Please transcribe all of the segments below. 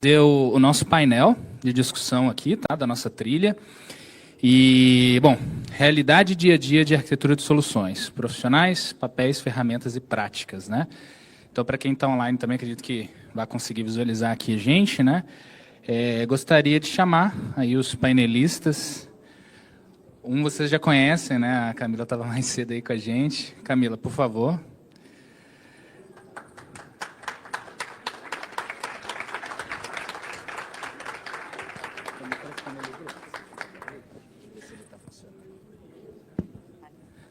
Deu o nosso painel de discussão aqui, tá, da nossa trilha. E, bom, realidade dia a dia de arquitetura de soluções, profissionais, papéis, ferramentas e práticas, né? Então, para quem está online também, acredito que vai conseguir visualizar aqui a gente, né? Gostaria de chamar aí os painelistas. Um vocês já conhecem, né? A Camila estava mais cedo aí com a gente. Camila, por favor.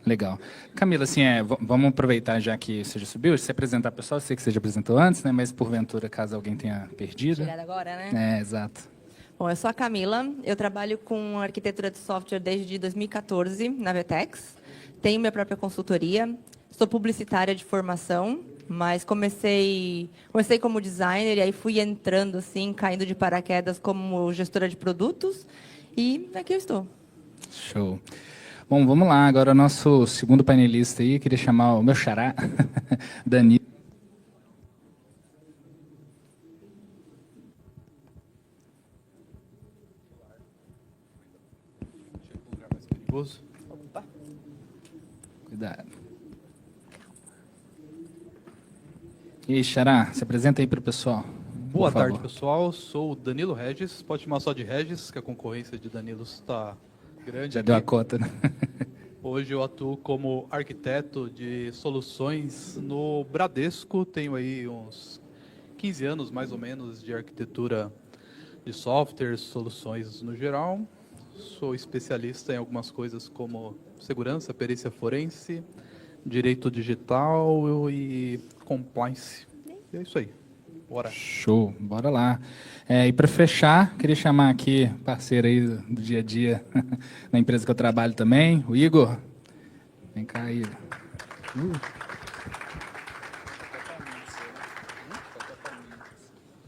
Legal. Camila, assim, vamos aproveitar já que você já subiu, se apresentar, pessoal. Eu sei que você já apresentou antes, né? Mas, porventura, caso alguém tenha perdido. Chegada agora, né? Exato. Bom, eu sou a Camila, eu trabalho com arquitetura de software desde 2014 na Vetex. Tenho minha própria consultoria, sou publicitária de formação, mas comecei como designer e aí fui entrando, assim, caindo de paraquedas como gestora de produtos e aqui eu estou. Show. Bom, vamos lá. Agora o nosso segundo painelista aí, queria chamar o meu xará, Danilo. Opa. Cuidado. E aí, xará, se apresenta aí para o pessoal. Boa tarde, pessoal. Sou o Danilo Regis. Pode chamar só de Regis, que a concorrência de Danilo está grande. Já aqui. deu a cota, né? Hoje eu atuo como arquiteto de soluções no Bradesco. Tenho aí uns 15 anos, mais ou menos, de arquitetura de software, soluções no geral. Sou especialista em algumas coisas como segurança, perícia forense, direito digital e compliance. E é isso aí. Bora. Show, bora lá. E para fechar, queria chamar aqui parceiro aí do dia a dia na empresa que eu trabalho também, o Igor. Vem cá, Igor.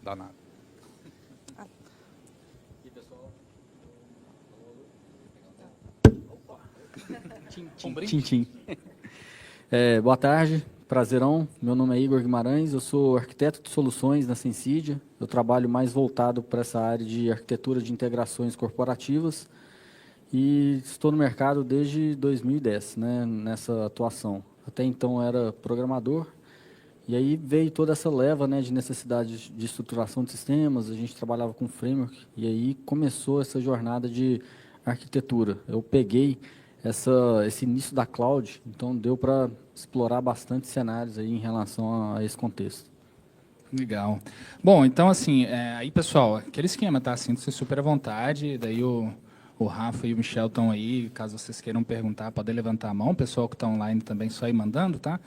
Danado. Tchim. Boa tarde, prazerão. Meu nome é Igor Guimarães, eu sou arquiteto de soluções na Sensidia. Eu trabalho mais voltado para essa área de arquitetura de integrações corporativas e estou no mercado desde 2010, né, nessa atuação. Até então era programador e aí veio toda essa leva, né, de necessidade de estruturação de sistemas, a gente trabalhava com framework e aí começou essa jornada de arquitetura. Eu peguei esse início da cloud, então deu para explorar bastante cenários aí em relação a esse contexto. Legal. Bom, então assim, aí pessoal, aquele esquema, tá? Sinta-se super à vontade, daí o Rafa e o Michel estão aí, caso vocês queiram perguntar, podem levantar a mão, o pessoal que está online também só ir mandando, tá?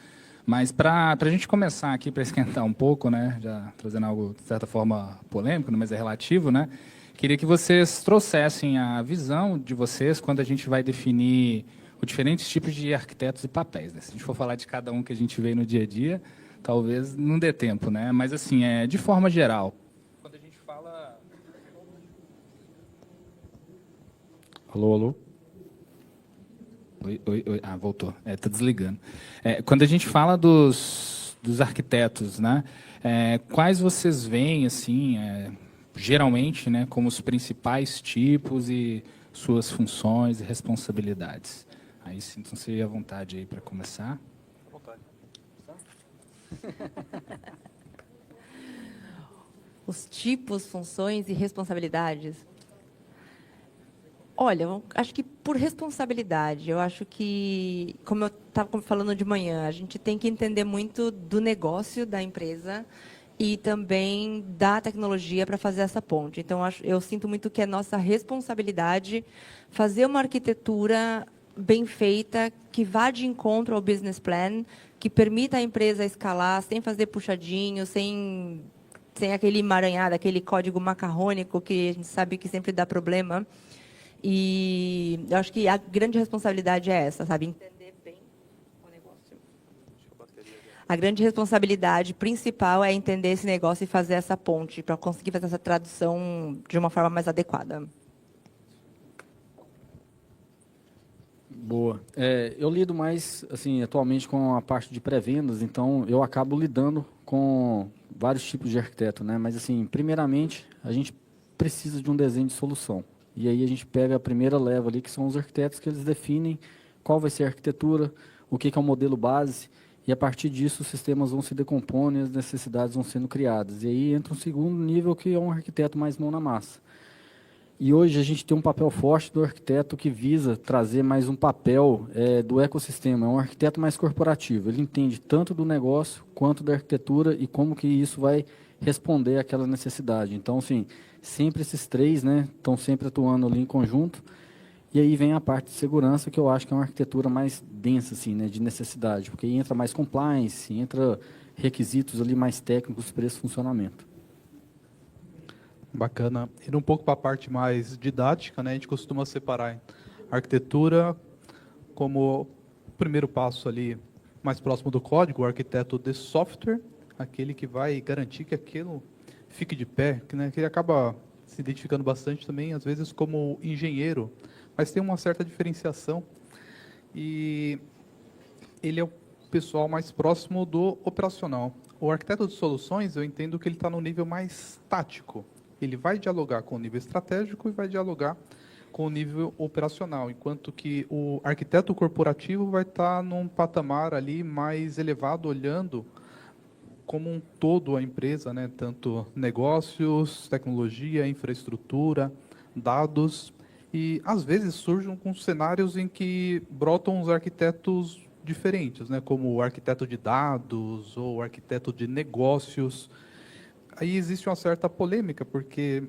Mas para a gente começar aqui, para esquentar um pouco, né, já trazendo algo de certa forma polêmico, mas é relativo, né? Queria que vocês trouxessem a visão de vocês quando a gente vai definir os diferentes tipos de arquitetos e papéis, né? Se a gente for falar de cada um que a gente vê no dia a dia, talvez não dê tempo, né? Mas assim, de forma geral. Quando a gente fala... Alô? Oi. Ah, voltou. Tá desligando. Quando a gente fala dos arquitetos, né? Quais vocês veem, assim, geralmente, né, como os principais tipos e suas funções e responsabilidades? Aí sintam-se à vontade aí para começar. À vontade. Os tipos, funções e responsabilidades. Olha, eu acho que por responsabilidade, eu acho que, como eu estava falando de manhã, a gente tem que entender muito do negócio da empresa e também da tecnologia para fazer essa ponte. Então, eu sinto muito que é nossa responsabilidade fazer uma arquitetura bem feita, que vá de encontro ao business plan, que permita a empresa escalar sem fazer puxadinho, sem aquele emaranhado, aquele código macarrônico que a gente sabe que sempre dá problema. E eu acho que a grande responsabilidade é essa, sabe? Entender bem o negócio. A grande responsabilidade principal é entender esse negócio e fazer essa ponte, para conseguir fazer essa tradução de uma forma mais adequada. Boa. Eu lido mais, assim, atualmente com a parte de pré-vendas, então eu acabo lidando com vários tipos de arquiteto, né? Mas, assim, primeiramente, a gente precisa de um desenho de solução. E aí a gente pega a primeira leva ali, que são os arquitetos, que eles definem qual vai ser a arquitetura, o que é o modelo base, e a partir disso os sistemas vão se decompondo e as necessidades vão sendo criadas. E aí entra um segundo nível, que é um arquiteto mais mão na massa. E hoje a gente tem um papel forte do arquiteto que visa trazer mais um papel do ecossistema. É um arquiteto mais corporativo. Ele entende tanto do negócio quanto da arquitetura e como que isso vai responder àquela necessidade. Então, assim, sempre esses três, né, estão sempre atuando ali em conjunto. E aí vem a parte de segurança, que eu acho que é uma arquitetura mais densa, assim, né, de necessidade, porque aí entra mais compliance, entra requisitos ali mais técnicos para esse funcionamento. Bacana. Indo um pouco para a parte mais didática, né, a gente costuma separar a arquitetura como o primeiro passo ali mais próximo do código, o arquiteto de software, aquele que vai garantir que aquilo fique de pé, né, que ele acaba se identificando bastante também, às vezes, como engenheiro, mas tem uma certa diferenciação. E ele é o pessoal mais próximo do operacional. O arquiteto de soluções, eu entendo que ele está no nível mais tático. Ele vai dialogar com o nível estratégico e vai dialogar com o nível operacional, enquanto que o arquiteto corporativo vai estar num patamar ali mais elevado, olhando como um todo a empresa, né? Tanto negócios, tecnologia, infraestrutura, dados, e às vezes surgem com cenários em que brotam os arquitetos diferentes, né? Como o arquiteto de dados ou o arquiteto de negócios. Aí existe uma certa polêmica, porque,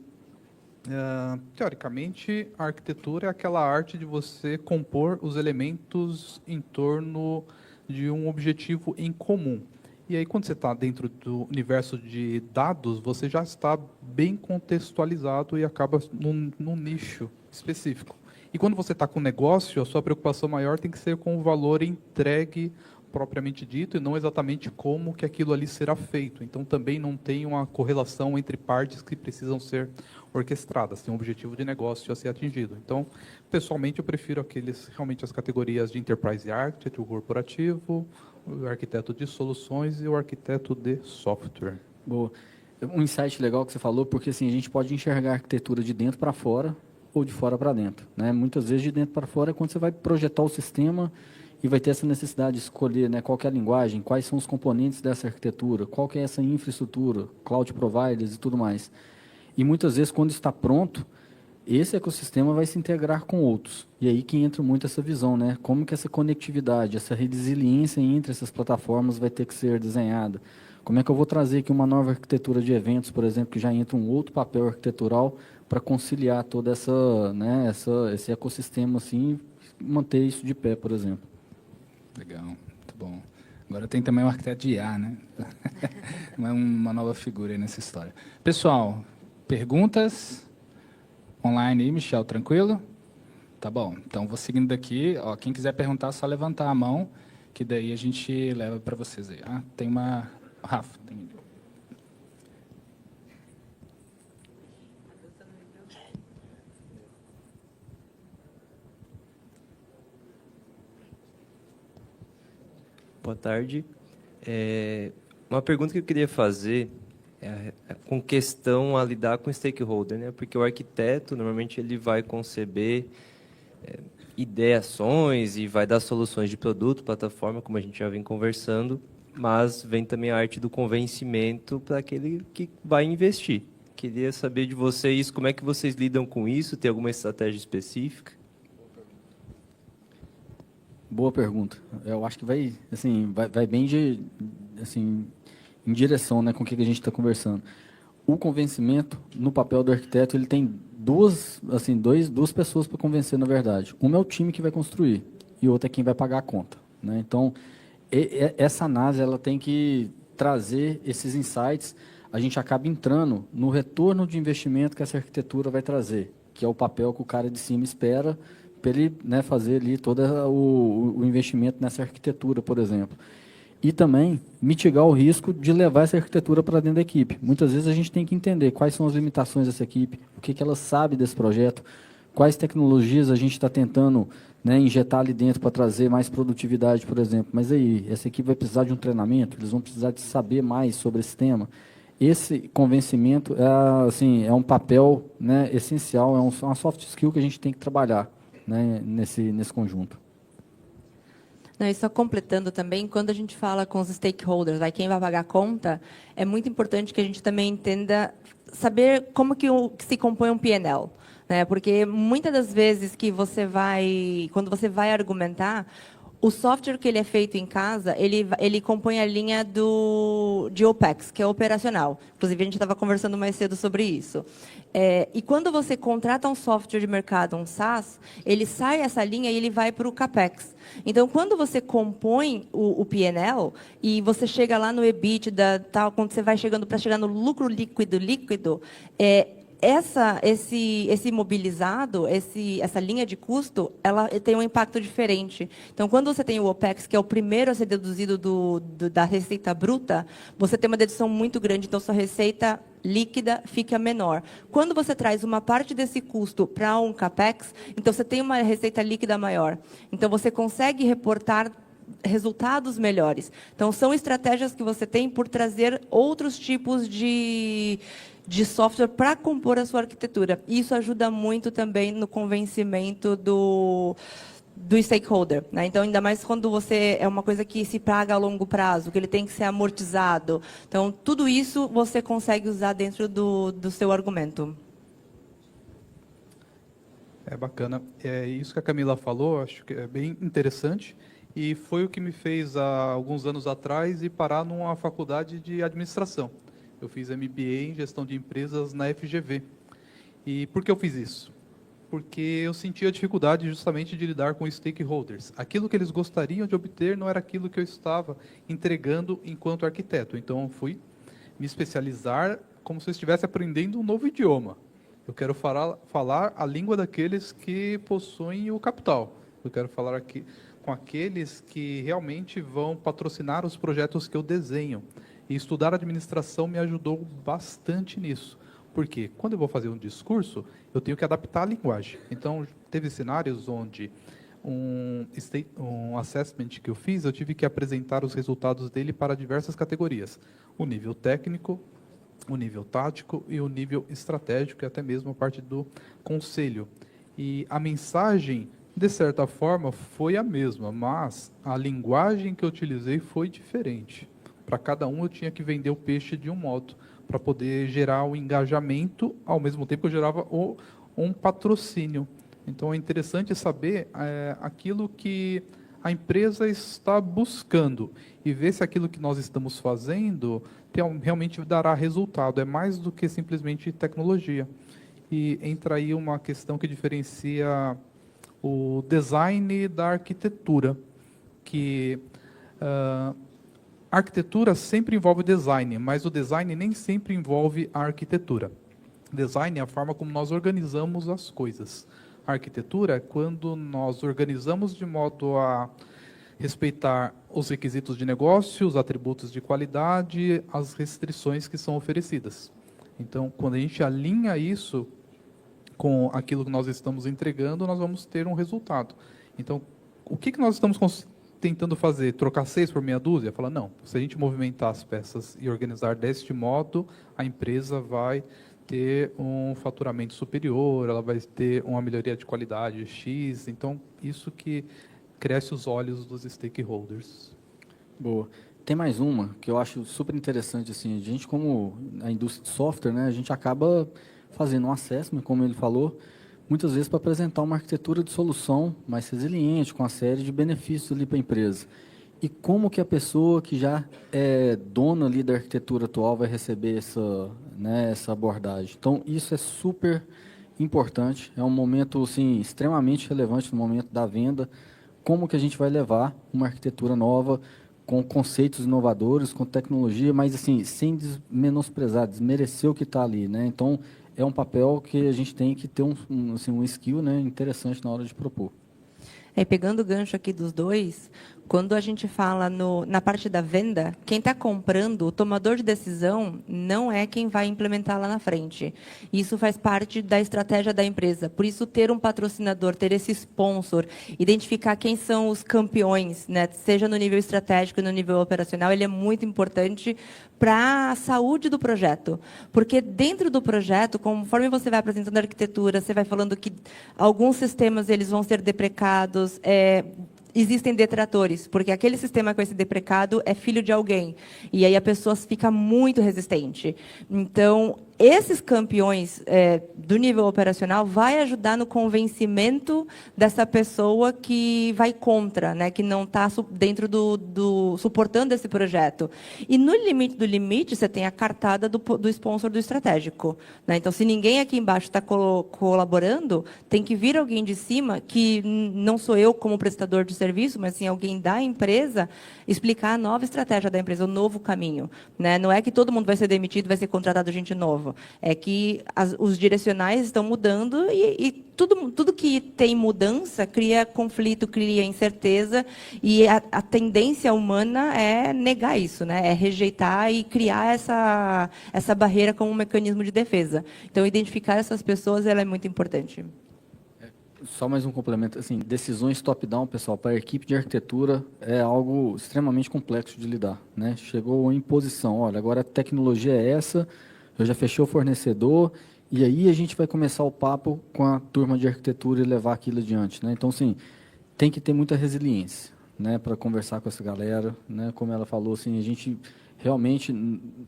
teoricamente, a arquitetura é aquela arte de você compor os elementos em torno de um objetivo em comum. E aí, quando você está dentro do universo de dados, você já está bem contextualizado e acaba num nicho específico. E quando você está com negócio, a sua preocupação maior tem que ser com o valor entregue propriamente dito e não exatamente como que aquilo ali será feito. Então, também não tem uma correlação entre partes que precisam ser orquestradas. Tem um objetivo de negócio a ser atingido. Então, pessoalmente, eu prefiro realmente as categorias de Enterprise Architect, o corporativo, o arquiteto de soluções e o arquiteto de software. Boa. Um insight legal que você falou, porque assim, a gente pode enxergar a arquitetura de dentro para fora ou de fora para dentro, né? Muitas vezes de dentro para fora é quando você vai projetar o sistema e vai ter essa necessidade de escolher, né, qual que é a linguagem, quais são os componentes dessa arquitetura, qual que é essa infraestrutura, cloud providers e tudo mais. E muitas vezes, quando está pronto, esse ecossistema vai se integrar com outros. E aí que entra muito essa visão, né? Como que essa conectividade, essa resiliência entre essas plataformas vai ter que ser desenhada. Como é que eu vou trazer aqui uma nova arquitetura de eventos, por exemplo, que já entra um outro papel arquitetural para conciliar toda essa, né, esse ecossistema assim, e manter isso de pé, por exemplo. Legal, muito bom. Agora tem também o arquiteto de IA, né? Uma nova figura aí nessa história. Pessoal, perguntas online aí, Michel, tranquilo? Tá bom, então vou seguindo daqui. Ó, quem quiser perguntar, é só levantar a mão, que daí a gente leva para vocês aí. Ah, tem uma... Rafa, tem... Boa tarde. Uma pergunta que eu queria fazer é com questão a lidar com o stakeholder, né? Porque o arquiteto, normalmente, ele vai conceber ideações e vai dar soluções de produto, plataforma, como a gente já vem conversando, mas vem também a arte do convencimento para aquele que vai investir. Queria saber de vocês como é que vocês lidam com isso, tem alguma estratégia específica? Boa pergunta. Eu acho que vai, assim, vai bem assim, em direção, né, com o que a gente está conversando. O convencimento, no papel do arquiteto, ele tem duas pessoas para convencer, na verdade. Uma é o time que vai construir e outra é quem vai pagar a conta, né? Então, essa análise ela tem que trazer esses insights. A gente acaba entrando no retorno de investimento que essa arquitetura vai trazer, que é o papel que o cara de cima espera para ele, né, fazer ali todo o investimento nessa arquitetura, por exemplo. E também mitigar o risco de levar essa arquitetura para dentro da equipe. Muitas vezes a gente tem que entender quais são as limitações dessa equipe, o que ela sabe desse projeto, quais tecnologias a gente está tentando, né, injetar ali dentro para trazer mais produtividade, por exemplo. Mas aí, essa equipe vai precisar de um treinamento, eles vão precisar de saber mais sobre esse tema. Esse convencimento assim, é um papel, né, essencial, é uma soft skill que a gente tem que trabalhar, né, nesse conjunto. Não, e só completando também, quando a gente fala com os stakeholders, aí quem vai pagar a conta, é muito importante que a gente também entenda, saber como que se compõe um PNL. Né? Porque muitas das vezes que quando você vai argumentar, o software que ele é feito em casa, ele compõe a linha de OPEX, que é operacional. Inclusive, a gente estava conversando mais cedo sobre isso. E quando você contrata um software de mercado, um SaaS, ele sai essa linha e ele vai para o CAPEX. Então, quando você compõe o PNL e você chega lá no EBITDA, tal, quando você vai chegando para chegar no lucro líquido, esse mobilizado, essa linha de custo, ela tem um impacto diferente. Então, quando você tem o OPEX, que é o primeiro a ser deduzido da receita bruta, você tem uma dedução muito grande, então sua receita líquida fica menor. Quando você traz uma parte desse custo para um CAPEX, então você tem uma receita líquida maior. Então, você consegue reportar resultados melhores. Então, são estratégias que você tem por trazer outros tipos de software para compor a sua arquitetura. Isso ajuda muito também no convencimento do stakeholder. Né? Então, ainda mais quando você é uma coisa que se paga a longo prazo, que ele tem que ser amortizado. Então, tudo isso você consegue usar dentro do seu argumento. É bacana. É isso que a Camila falou, acho que é bem interessante. E foi o que me fez, há alguns anos atrás, ir parar numa faculdade de administração. Eu fiz MBA em gestão de empresas na FGV. E por que eu fiz isso? Porque eu sentia dificuldade justamente de lidar com stakeholders. Aquilo que eles gostariam de obter não era aquilo que eu estava entregando enquanto arquiteto. Então, eu fui me especializar como se eu estivesse aprendendo um novo idioma. Eu quero falar a língua daqueles que possuem o capital. Eu quero falar aqui com aqueles que realmente vão patrocinar os projetos que eu desenho. E estudar administração me ajudou bastante nisso. Porque quando eu vou fazer um discurso, eu tenho que adaptar a linguagem. Então, teve cenários onde um assessment que eu fiz, eu tive que apresentar os resultados dele para diversas categorias. O nível técnico, o nível tático e o nível estratégico, e até mesmo a parte do conselho. E a mensagem, de certa forma, foi a mesma, mas a linguagem que eu utilizei foi diferente. Para cada um, eu tinha que vender o peixe de um modo, para poder gerar o engajamento, ao mesmo tempo que eu gerava um patrocínio. Então, é interessante saber aquilo que a empresa está buscando e ver se aquilo que nós estamos fazendo realmente dará resultado. É mais do que simplesmente tecnologia. E entra aí uma questão que diferencia o design da arquitetura, que a arquitetura sempre envolve design, mas o design nem sempre envolve a arquitetura. Design é a forma como nós organizamos as coisas. A arquitetura é quando nós organizamos de modo a respeitar os requisitos de negócio, os atributos de qualidade, as restrições que são oferecidas. Então, quando a gente alinha isso com aquilo que nós estamos entregando, nós vamos ter um resultado. Então, o que nós estamos tentando fazer? Trocar 6 por meia dúzia? Fala, não, se a gente movimentar as peças e organizar deste modo, a empresa vai ter um faturamento superior, ela vai ter uma melhoria de qualidade X. Então, isso que cresce os olhos dos stakeholders. Boa. Tem mais uma que eu acho super interessante, assim, a gente como a indústria de software, né, a gente acaba fazendo um assessment, como ele falou, muitas vezes para apresentar uma arquitetura de solução mais resiliente, com uma série de benefícios ali para a empresa. E como que a pessoa que já é dona ali da arquitetura atual vai receber essa abordagem? Então, isso é super importante, é um momento assim, extremamente relevante no momento da venda, como que a gente vai levar uma arquitetura nova, com conceitos inovadores, com tecnologia, mas assim, sem menosprezar, desmerecer o que está ali, né? Então, é um papel que a gente tem que ter um skill, né, interessante na hora de propor. Pegando o gancho aqui dos dois, Quando a gente fala na parte da venda, quem está comprando, o tomador de decisão, não é quem vai implementar lá na frente. Isso faz parte da estratégia da empresa. Por isso, ter um patrocinador, ter esse sponsor, identificar quem são os campeões, né? Seja no nível estratégico, no nível operacional, ele é muito importante para a saúde do projeto. Porque dentro do projeto, conforme você vai apresentando a arquitetura, você vai falando que alguns sistemas eles vão ser deprecados, existem detratores, porque aquele sistema que vai ser deprecado é filho de alguém. E aí a pessoa fica muito resistente. Então, esses campeões do nível operacional vai ajudar no convencimento dessa pessoa que vai contra, né, que não está dentro suportando esse projeto. E no limite do limite, você tem a cartada do sponsor do estratégico. Né? Então, se ninguém aqui embaixo está colaborando, tem que vir alguém de cima, que não sou eu como prestador de serviço, mas sim alguém da empresa, explicar a nova estratégia da empresa, o novo caminho. Né? Não é que todo mundo vai ser demitido, vai ser contratado gente nova. É que os direcionais estão mudando e tudo que tem mudança cria conflito, cria incerteza, e a tendência humana é negar isso, né? É rejeitar e criar essa barreira como um mecanismo de defesa. Então, identificar essas pessoas ela é muito importante. Só mais um complemento, assim, decisões top-down, pessoal, para a equipe de arquitetura é algo extremamente complexo de lidar, né? Chegou em posição, olha, agora a tecnologia é essa, eu já fechei o fornecedor, e aí a gente vai começar o papo com a turma de arquitetura e levar aquilo adiante, né? Então, assim, tem que ter muita resiliência, né, para conversar com essa galera, né? Como ela falou, assim, a gente realmente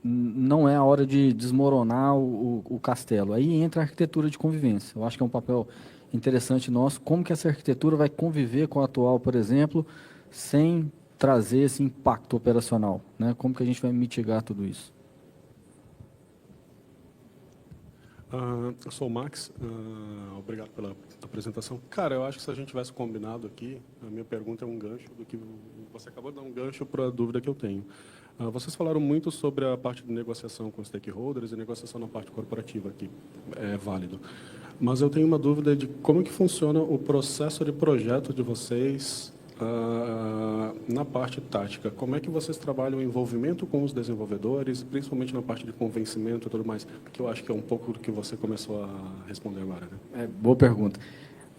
não é a hora de desmoronar o castelo. Aí entra a arquitetura de convivência. Eu acho que é um papel interessante nosso. Como que essa arquitetura vai conviver com a atual, por exemplo, sem trazer esse impacto operacional, né? Como que a gente vai mitigar tudo isso? Eu sou o Max, obrigado pela apresentação. Cara, eu acho que se a gente tivesse combinado aqui, a minha pergunta é um gancho do que você acabou de dar um gancho para a dúvida que eu tenho. Vocês falaram muito sobre a parte de negociação com stakeholders e negociação na parte corporativa, que é válido. Mas eu tenho uma dúvida de como que funciona o processo de projeto de vocês na parte tática. Como é que vocês trabalham o envolvimento com os desenvolvedores, principalmente na parte de convencimento e tudo mais? Porque eu acho que é um pouco do que você começou a responder agora. Né? Boa pergunta.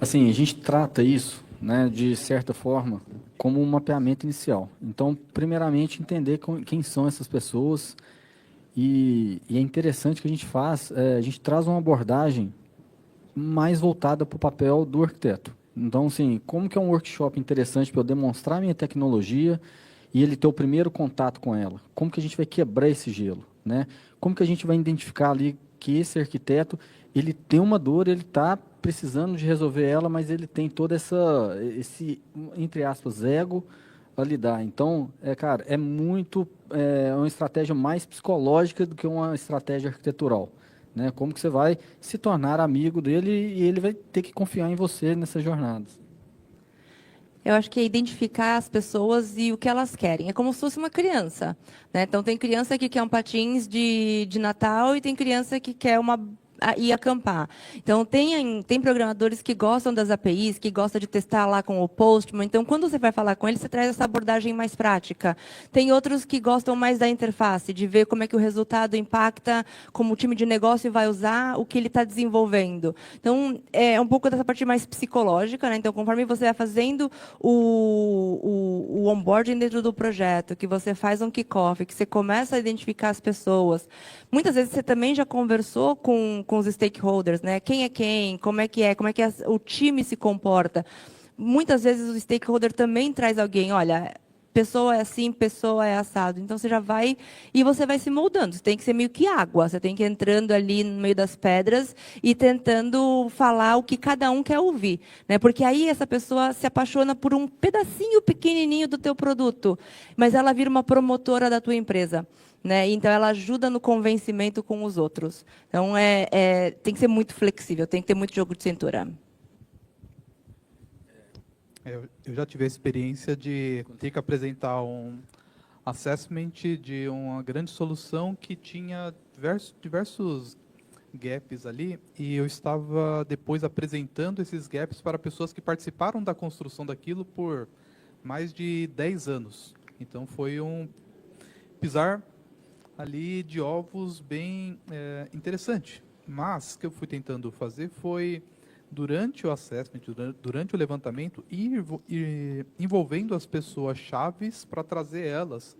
Assim, a gente trata isso, né, de certa forma, como um mapeamento inicial. Então, primeiramente, entender quem são essas pessoas e é interessante que a gente traz uma abordagem mais voltada para o papel do arquiteto. Então, assim, como que é um workshop interessante para eu demonstrar minha tecnologia e ele ter o primeiro contato com ela? Como que a gente vai quebrar esse gelo, né? Como que a gente vai identificar ali que esse arquiteto, ele tem uma dor, ele está precisando de resolver ela, mas ele tem todo esse, entre aspas, ego a lidar. Então, cara, é uma estratégia mais psicológica do que uma estratégia arquitetural. Né? Como que você vai se tornar amigo dele e ele vai ter que confiar em você nessas jornadas. Eu acho que é identificar as pessoas e o que elas querem. É como se fosse uma criança. Né? Então, tem criança que quer um patins de Natal e tem criança que quer ir acampar. Então, tem programadores que gostam das APIs, que gostam de testar lá com o Postman. Então, quando você vai falar com eles, você traz essa abordagem mais prática. Tem outros que gostam mais da interface, de ver como é que o resultado impacta, como o time de negócio vai usar o que ele está desenvolvendo. Então, é um pouco dessa parte mais psicológica. Né? Então, conforme você vai fazendo o onboarding dentro do projeto, que você faz um kickoff, que você começa a identificar as pessoas, muitas vezes você também já conversou com os stakeholders, né? Quem é quem, como é que o time se comporta. Muitas vezes o stakeholder também traz alguém, olha, pessoa é assim, pessoa é assado. Então, você já vai e você vai se moldando. Você tem que ser meio que água. Você tem que ir entrando ali no meio das pedras e tentando falar o que cada um quer ouvir. Né? Porque aí essa pessoa se apaixona por um pedacinho pequenininho do teu produto, mas ela vira uma promotora da tua empresa. Né? Então, ela ajuda no convencimento com os outros. Então, tem que ser muito flexível, tem que ter muito jogo de cintura. Eu já tive a experiência de ter que apresentar um assessment de uma grande solução que tinha diversos gaps ali, e eu estava depois apresentando esses gaps para pessoas que participaram da construção daquilo por mais de 10 anos. Então foi um pisar ali de ovos bem interessante. Mas o que eu fui tentando fazer foi, durante o assessment, durante o levantamento, ir envolvendo as pessoas chaves para trazer elas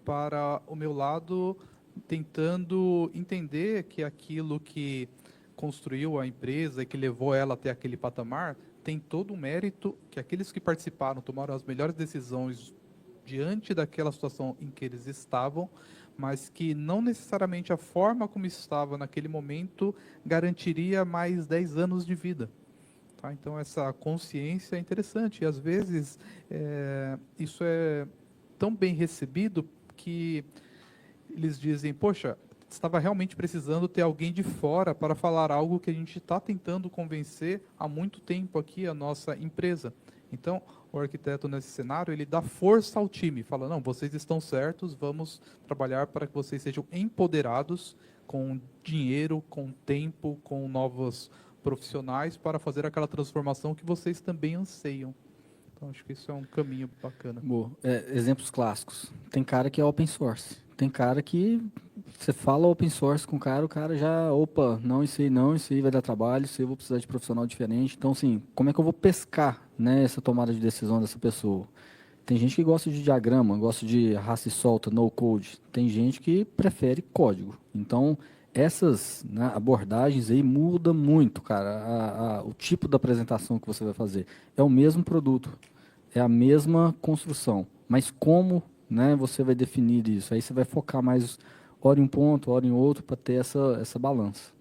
para o meu lado, tentando entender que aquilo que construiu a empresa e que levou ela até aquele patamar tem todo o mérito, que aqueles que participaram tomaram as melhores decisões diante daquela situação em que eles estavam, mas que não necessariamente a forma como estava naquele momento garantiria mais 10 anos de vida. Tá? Então, essa consciência é interessante. E, às vezes, isso é tão bem recebido que eles dizem, poxa, estava realmente precisando ter alguém de fora para falar algo que a gente está tentando convencer há muito tempo aqui a nossa empresa. Então, o arquiteto nesse cenário, ele dá força ao time, fala, não, vocês estão certos, vamos trabalhar para que vocês sejam empoderados com dinheiro, com tempo, com novos profissionais para fazer aquela transformação que vocês também anseiam. Então, acho que isso é um caminho bacana. Boa. Exemplos clássicos. Tem cara que é open source. Tem cara que você fala open source com o cara já, opa, não, isso aí vai dar trabalho, isso aí eu vou precisar de profissional diferente. Então, assim, como é que eu vou pescar, né, essa tomada de decisão dessa pessoa? Tem gente que gosta de diagrama, gosta de raça e solta, no code. Tem gente que prefere código. Então, essas, né, abordagens aí mudam muito, cara, o tipo da apresentação que você vai fazer. É o mesmo produto, é a mesma construção, mas como, né, você vai definir isso? Aí você vai focar mais hora em um ponto, hora em outro, para ter essa balança.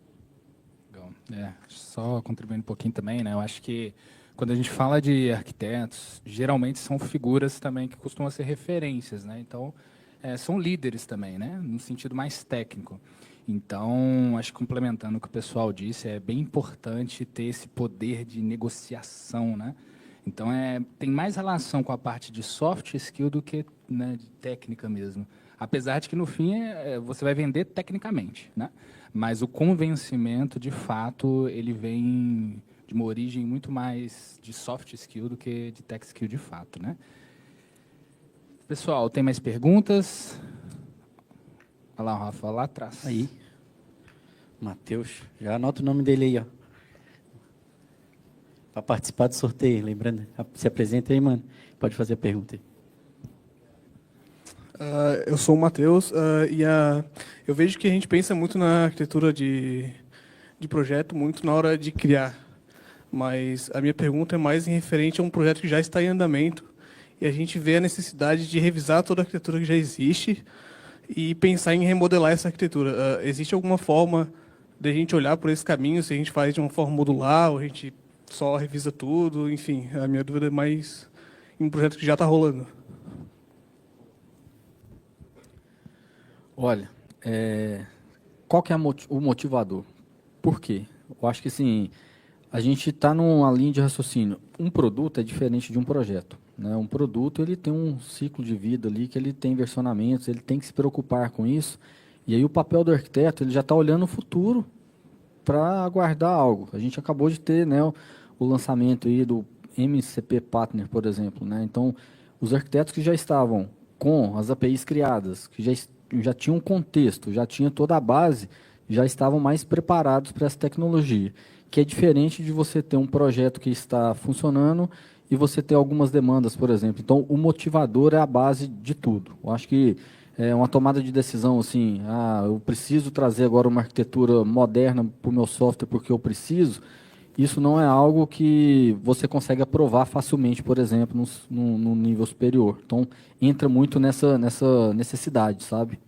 Legal. Só contribuindo um pouquinho também, né? Eu acho que quando a gente fala de arquitetos, geralmente são figuras também que costumam ser referências, né? Então, são líderes também, né? No sentido mais técnico. Então, acho que complementando o que o pessoal disse, é bem importante ter esse poder de negociação, né? Então, tem mais relação com a parte de soft skill do que, né, de técnica mesmo. Apesar de que, no fim, você vai vender tecnicamente, né? Mas o convencimento, de fato, ele vem de uma origem muito mais de soft skill do que de tech skill, de fato, né? Pessoal, tem mais perguntas? Olha lá o Rafa, lá atrás. Aí. Matheus. Já anota o nome dele aí, ó. Para participar do sorteio, lembrando. Se apresenta aí, mano. Pode fazer a pergunta aí. Eu sou o Matheus eu vejo que a gente pensa muito na arquitetura de projeto, muito na hora de criar. Mas a minha pergunta é mais em referente a um projeto que já está em andamento e a gente vê a necessidade de revisar toda a arquitetura que já existe e pensar em remodelar essa arquitetura. Existe alguma forma de a gente olhar por esse caminho, se a gente faz de uma forma modular ou a gente só revisa tudo? Enfim, a minha dúvida é mais em um projeto que já está rolando. Olha, qual que é o motivador? Por quê? Eu acho que assim, a gente está numa linha de raciocínio. Um produto é diferente de um projeto, né? Um produto ele tem um ciclo de vida ali, que ele tem versionamentos, ele tem que se preocupar com isso. E aí o papel do arquiteto ele já está olhando o futuro para aguardar algo. A gente acabou de ter, né, o lançamento aí do MCP Partner, por exemplo, né? Então, os arquitetos que já estavam com as APIs criadas, que já tinham um contexto, já tinha toda a base, já estavam mais preparados para essa tecnologia, que é diferente de você ter um projeto que está funcionando e você ter algumas demandas, por exemplo. Então, o motivador é a base de tudo. Eu acho que é uma tomada de decisão assim, eu preciso trazer agora uma arquitetura moderna para o meu software porque eu preciso. Isso não é algo que você consegue aprovar facilmente, por exemplo, no nível superior. Então, entra muito nessa necessidade, sabe?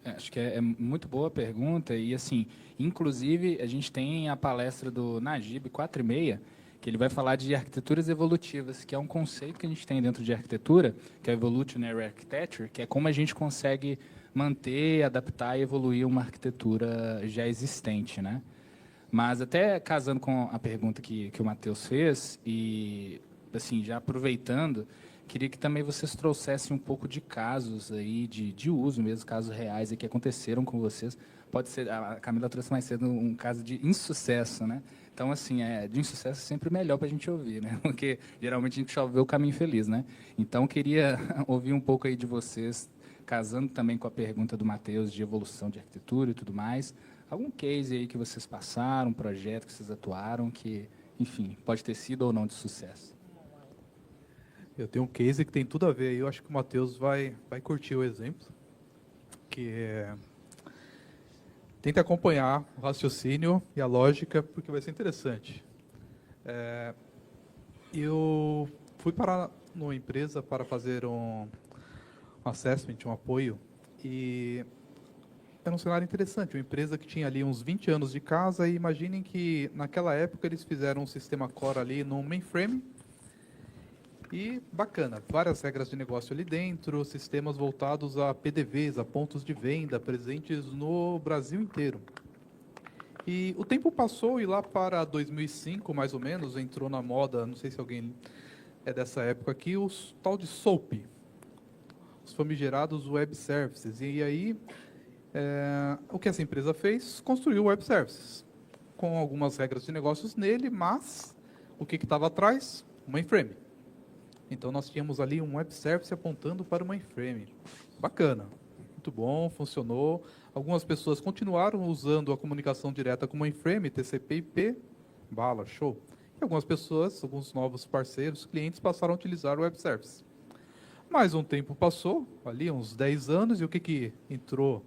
Acho que é muito boa a pergunta. E, assim, inclusive, a gente tem a palestra do Najib 4:30, que ele vai falar de arquiteturas evolutivas, que é um conceito que a gente tem dentro de arquitetura, que é Evolutionary Architecture, que é como a gente consegue manter, adaptar e evoluir uma arquitetura já existente, né? Mas até casando com a pergunta que o Matheus fez, e assim, já aproveitando, queria que também vocês trouxessem um pouco de casos aí de uso mesmo, casos reais aí que aconteceram com vocês. Pode ser, a Camila trouxe mais cedo um caso de insucesso, né? Então, assim, de insucesso é sempre melhor para a gente ouvir, né? Porque geralmente a gente só vê o caminho feliz, né? Então, queria ouvir um pouco aí de vocês, casando também com a pergunta do Matheus de evolução de arquitetura e tudo mais. Algum case aí que vocês passaram, um projeto que vocês atuaram, que, enfim, pode ter sido ou não de sucesso. Eu tenho um case que tem tudo a ver aí, eu acho que o Matheus vai curtir o exemplo, que é... Tenta acompanhar o raciocínio e a lógica, porque vai ser interessante. Eu fui para uma empresa para fazer um assessment, um apoio, e era um cenário interessante. Uma empresa que tinha ali uns 20 anos de casa, e imaginem que naquela época eles fizeram um sistema core ali no mainframe, e bacana, várias regras de negócio ali dentro, sistemas voltados a PDVs, a pontos de venda, presentes no Brasil inteiro. E o tempo passou e lá para 2005, mais ou menos, entrou na moda, não sei se alguém é dessa época aqui, o tal de SOAP, os famigerados Web Services. E aí, o que essa empresa fez? Construiu Web Services, com algumas regras de negócios nele, mas o que estava atrás? O mainframe. Então, nós tínhamos ali um web service apontando para o mainframe. Bacana, muito bom, funcionou. Algumas pessoas continuaram usando a comunicação direta com o mainframe, TCP/IP, bala, show. E algumas pessoas, alguns novos parceiros, clientes, passaram a utilizar o web service. Mais um tempo passou, ali uns 10 anos, e o que entrou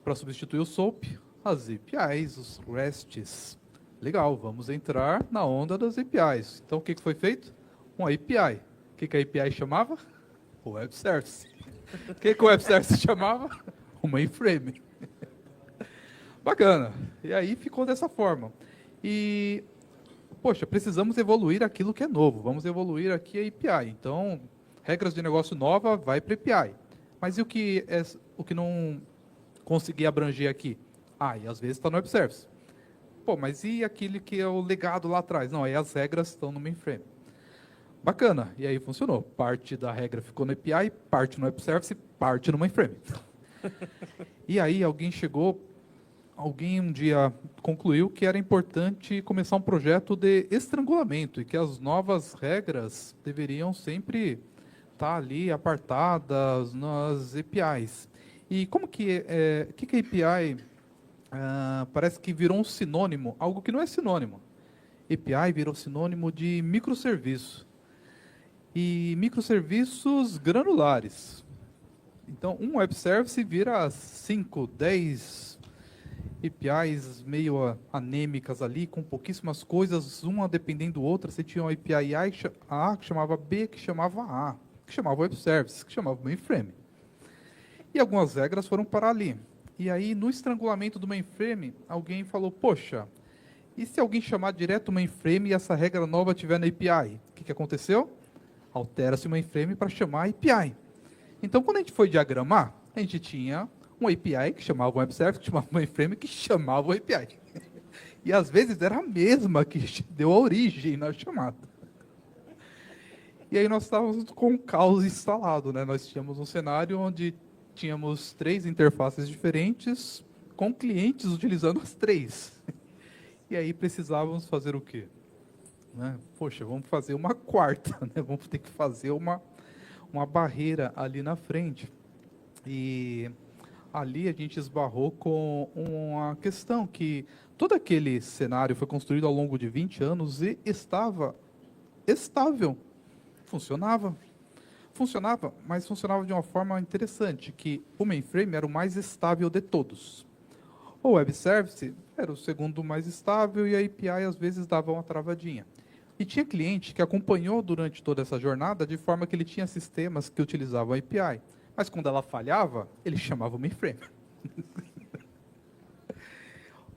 para substituir o SOAP? As APIs, os RESTs. Legal, vamos entrar na onda das APIs. Então, o que foi feito? Uma API. O que a API chamava? O Web Service. O que o Web Service chamava? O mainframe. Bacana. E aí ficou dessa forma. E, poxa, precisamos evoluir aquilo que é novo. Vamos evoluir aqui a API. Então, regras de negócio nova, vai para API. Mas e o que não consegui abranger aqui? E às vezes está no Web Service. Pô, mas e aquele que é o legado lá atrás? Não, aí as regras estão no mainframe. Bacana, e aí funcionou. Parte da regra ficou no API, parte no Web Service, parte no mainframe. E aí alguém um dia concluiu que era importante começar um projeto de estrangulamento e que as novas regras deveriam sempre estar ali apartadas nas APIs. E como que a API parece que virou um sinônimo, algo que não é sinônimo. API virou sinônimo de microserviço. E microserviços granulares. Então, um web service vira 5, 10 APIs meio anêmicas ali, com pouquíssimas coisas, uma dependendo da outra. Você tinha uma API A que chamava B, que chamava A, que chamava web service, que chamava mainframe. E algumas regras foram parar ali. E aí, no estrangulamento do mainframe, alguém falou, poxa, e se alguém chamar direto o mainframe e essa regra nova estiver na API? O que aconteceu? Altera-se o mainframe para chamar a API. Então, quando a gente foi diagramar, a gente tinha um API que chamava o Web Service, que chamava o mainframe, que chamava o API. E, às vezes, era a mesma que deu a origem na chamada. E aí, nós estávamos com um caos instalado, né? Nós tínhamos um cenário onde tínhamos 3 interfaces diferentes, com clientes utilizando as 3. E aí, precisávamos fazer o quê? Poxa, vamos fazer uma quarta, né? Vamos ter que fazer uma barreira ali na frente. E ali a gente esbarrou com uma questão que todo aquele cenário foi construído ao longo de 20 anos e estava estável. Funcionava, mas funcionava de uma forma interessante, que o mainframe era o mais estável de todos. O web service era o segundo mais estável e a API às vezes dava uma travadinha. E tinha cliente que acompanhou durante toda essa jornada de forma que ele tinha sistemas que utilizavam a API. Mas quando ela falhava, ele chamava o mainframe.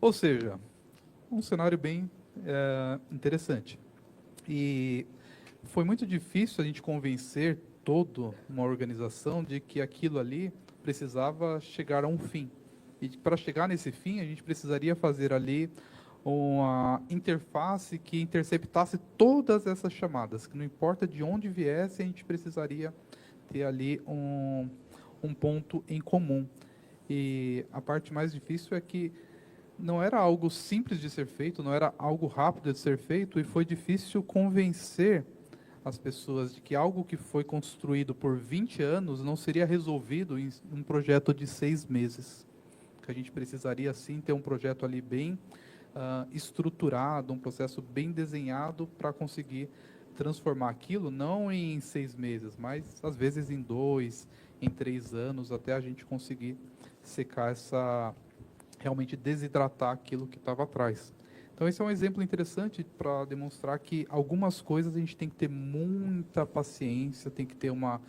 Ou seja, um cenário bem interessante. E foi muito difícil a gente convencer toda uma organização de que aquilo ali precisava chegar a um fim. E para chegar nesse fim, a gente precisaria fazer ali uma interface que interceptasse todas essas chamadas, que não importa de onde viesse, a gente precisaria ter ali um ponto em comum. E a parte mais difícil é que não era algo simples de ser feito, não era algo rápido de ser feito, e foi difícil convencer as pessoas de que algo que foi construído por 20 anos não seria resolvido em um projeto de 6 meses. Que a gente precisaria, sim, ter um projeto ali bem estruturado, um processo bem desenhado para conseguir transformar aquilo, não em 6 meses, mas às vezes em 2, em 3 anos, até a gente conseguir secar realmente desidratar aquilo que estava atrás. Então esse é um exemplo interessante para demonstrar que algumas coisas a gente tem que ter muita paciência, tem que ter uma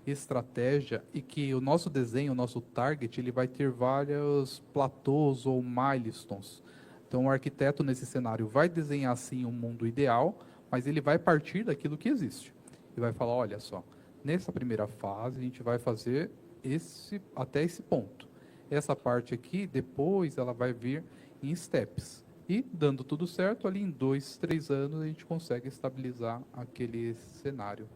estratégia, e que o nosso desenho, o nosso target, ele vai ter vários platôs ou milestones. Então o arquiteto nesse cenário vai desenhar sim um mundo ideal, mas ele vai partir daquilo que existe. E vai falar, olha só, nessa primeira fase a gente vai fazer até esse ponto. Essa parte aqui, depois ela vai vir em steps. E, dando tudo certo, ali em 2, 3 anos a gente consegue estabilizar aquele cenário.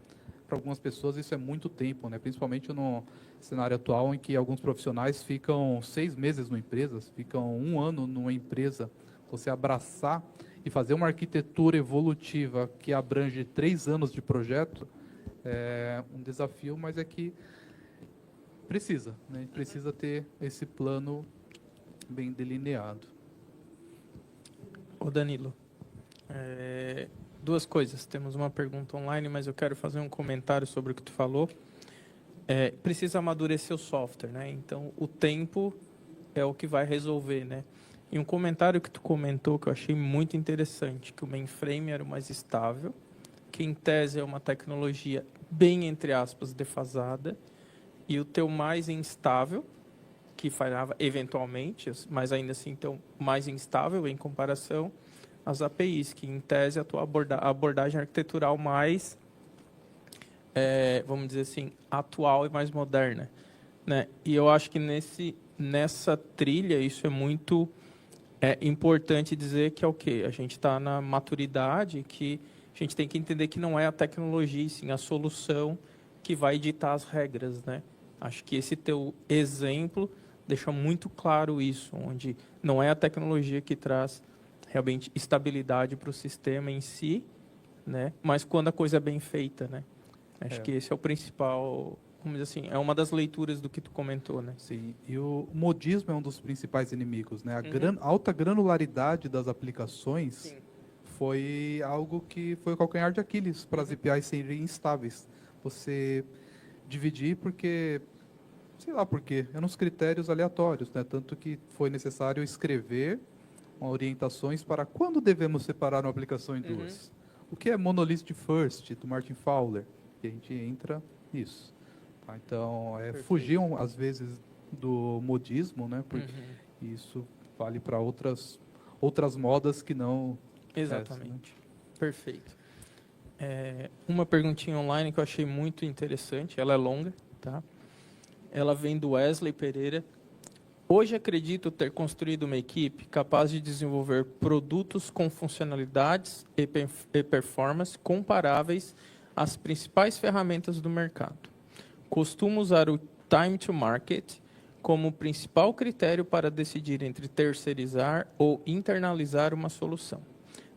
Para algumas pessoas isso é muito tempo, né? Principalmente no cenário atual, em que alguns profissionais ficam 6 meses numa empresa, ficam 1 ano numa empresa. Você abraçar e fazer uma arquitetura evolutiva que abrange 3 anos de projeto é um desafio, mas é que precisa, né? A gente precisa ter esse plano bem delineado. Ô Danilo, duas coisas. Temos uma pergunta online, mas eu quero fazer um comentário sobre o que tu falou. Precisa amadurecer o software, né? Então, o tempo é o que vai resolver, né? E um comentário que tu comentou que eu achei muito interessante, que o mainframe era o mais estável, que em tese é uma tecnologia bem, entre aspas, defasada, e o teu mais instável, que falhava eventualmente, mas ainda assim então mais instável em comparação às APIs, que em tese a tua abordagem arquitetural mais, vamos dizer assim, atual e mais moderna, né? E eu acho que nessa trilha isso é muito importante dizer que é o quê? A gente está na maturidade, que a gente tem que entender que não é a tecnologia, sim a solução que vai ditar as regras, né? Acho que esse teu exemplo deixa muito claro isso, onde não é a tecnologia que traz realmente estabilidade para o sistema em si, né? Mas quando a coisa é bem feita, né? Acho que esse é o principal, vamos dizer assim, é uma das leituras do que tu comentou, né? Sim, e o modismo é um dos principais inimigos, né? A alta granularidade das aplicações Sim. foi algo que foi o calcanhar de Aquiles para as APIs serem instáveis. Você dividir porque, sei lá por quê, eram uns critérios aleatórios, né? Tanto que foi necessário escrever orientações para quando devemos separar uma aplicação em duas. O que é monolith first, do Martin Fowler? E a gente entra nisso. Tá? Então, fugiam, às vezes, do modismo, né? Porque isso vale para outras modas que não... Exatamente. Perfeito. Uma perguntinha online que eu achei muito interessante, ela é longa, tá? Ela vem do Wesley Pereira. Hoje acredito ter construído uma equipe capaz de desenvolver produtos com funcionalidades e performance comparáveis às principais ferramentas do mercado. Costumo usar o time to market como principal critério para decidir entre terceirizar ou internalizar uma solução.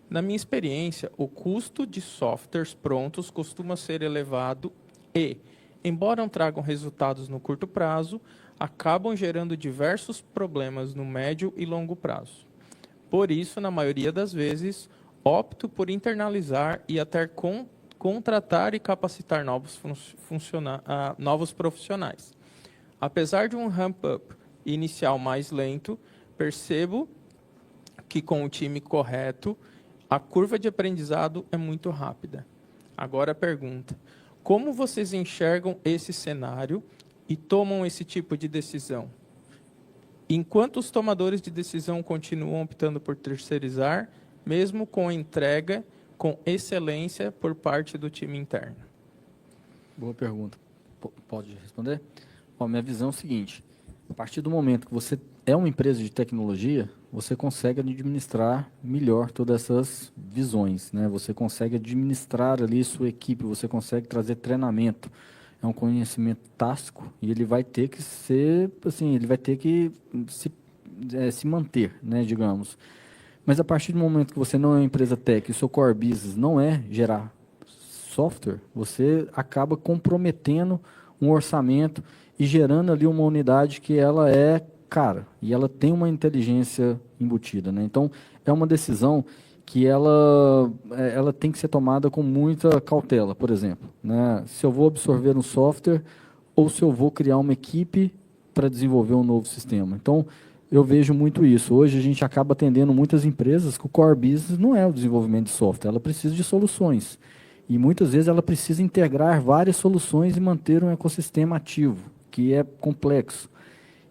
Na minha experiência, o custo de softwares prontos costuma ser elevado e, embora não tragam resultados no curto prazo, acabam gerando diversos problemas no médio e longo prazo. Por isso, na maioria das vezes, opto por internalizar e até contratar e capacitar novos profissionais. Apesar de um ramp-up inicial mais lento, percebo que com o time correto, a curva de aprendizado é muito rápida. Agora a pergunta: como vocês enxergam esse cenário e tomam esse tipo de decisão? Enquanto os tomadores de decisão continuam optando por terceirizar, mesmo com entrega com excelência por parte do time interno? Boa pergunta. Pode responder? Bom, minha visão é o seguinte. partir do momento que você é uma empresa de tecnologia, você consegue administrar melhor todas essas visões, né? Você consegue administrar ali sua equipe, você consegue trazer treinamento. É um conhecimento tático e ele vai ter que ser, assim, ele vai ter que se manter, né, digamos. Mas a partir do momento que você não é uma empresa tech e o seu core business não é gerar software, você acaba comprometendo um orçamento e gerando ali uma unidade que ela é cara e ela tem uma inteligência embutida, né? Então, é uma decisão que ela tem que ser tomada com muita cautela, por exemplo, né? Se eu vou absorver um software ou se eu vou criar uma equipe para desenvolver um novo sistema. Então, eu vejo muito isso. Hoje a gente acaba atendendo muitas empresas que o core business não é o desenvolvimento de software, ela precisa de soluções. E muitas vezes ela precisa integrar várias soluções e manter um ecossistema ativo, que é complexo.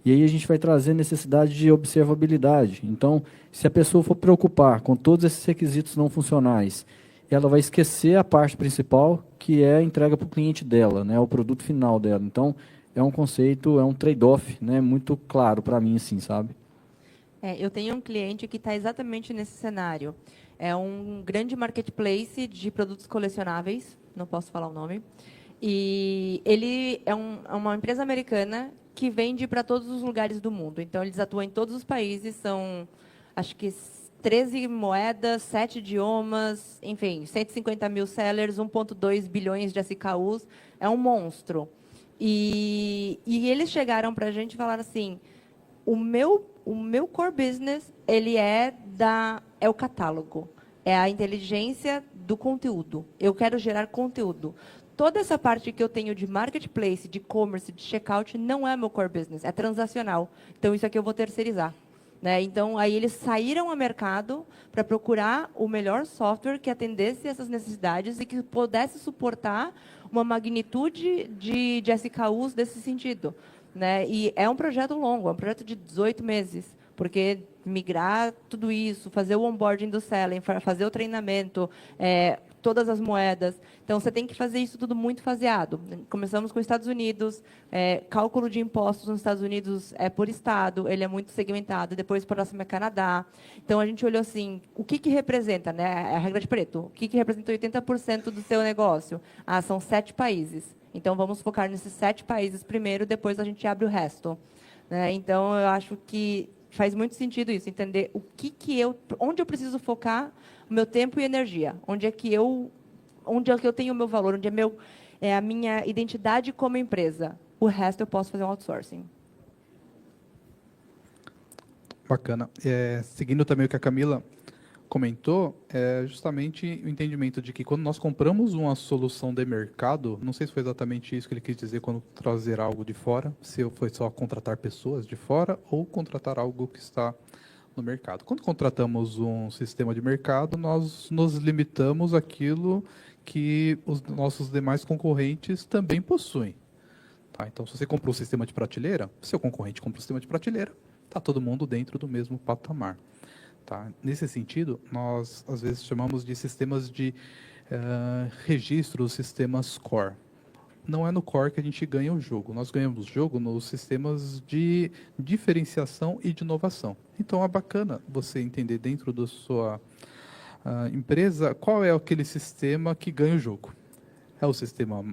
E aí a gente vai trazer necessidade de observabilidade. Então, se a pessoa for preocupar com todos esses requisitos não funcionais, ela vai esquecer a parte principal, que é a entrega para o cliente dela, né, o produto final dela. Então, é um conceito, é um trade-off, né, muito claro para mim, assim, sabe? Eu tenho um cliente que está exatamente nesse cenário. É um grande marketplace de produtos colecionáveis, não posso falar o nome. E ele é uma empresa americana que vende para todos os lugares do mundo. Então, eles atuam em todos os países, são, acho que, 13 moedas, 7 idiomas, enfim, 150 mil sellers, 1,2 bilhões de SKUs. É um monstro. E eles chegaram para a gente e falaram assim, o meu core business, ele é o catálogo, é a inteligência do conteúdo. Eu quero gerar conteúdo. Toda essa parte que eu tenho de marketplace, de e-commerce, de checkout, não é meu core business, é transacional. Então, isso aqui eu vou terceirizar. Né? Então, aí eles saíram ao mercado para procurar o melhor software que atendesse essas necessidades e que pudesse suportar uma magnitude de SKUs desse sentido. Né? E é um projeto longo, é um projeto de 18 meses, porque migrar tudo isso, fazer o onboarding do selling, fazer o treinamento, todas as moedas. Então, você tem que fazer isso tudo muito faseado. Começamos com os Estados Unidos, cálculo de impostos nos Estados Unidos é por estado, ele é muito segmentado, depois o próximo é Canadá. Então, a gente olhou assim, o que representa, né, a regra de Pareto, o que representa 80% do seu negócio? São 7 países. Então, vamos focar nesses 7 países primeiro, depois a gente abre o resto. Né? Então, eu acho que faz muito sentido isso, entender onde eu preciso focar o meu tempo e energia, onde é que eu tenho o meu valor, onde é a minha identidade como empresa. O resto eu posso fazer um outsourcing. Bacana. Seguindo também o que a Camila comentou, é justamente o entendimento de que quando nós compramos uma solução de mercado, não sei se foi exatamente isso que ele quis dizer quando trazer algo de fora, se foi só contratar pessoas de fora ou contratar algo que está no mercado. Quando contratamos um sistema de mercado, nós nos limitamos àquilo que os nossos demais concorrentes também possuem. Tá? Então, se você comprou um sistema de prateleira, seu concorrente compra um sistema de prateleira, está todo mundo dentro do mesmo patamar. Tá? Nesse sentido, nós às vezes chamamos de sistemas de registro, sistemas core. Não é no core que a gente ganha o jogo. Nós ganhamos o jogo nos sistemas de diferenciação e de inovação. Então, é bacana você entender dentro da sua empresa qual é aquele sistema que ganha o jogo. É o sistema,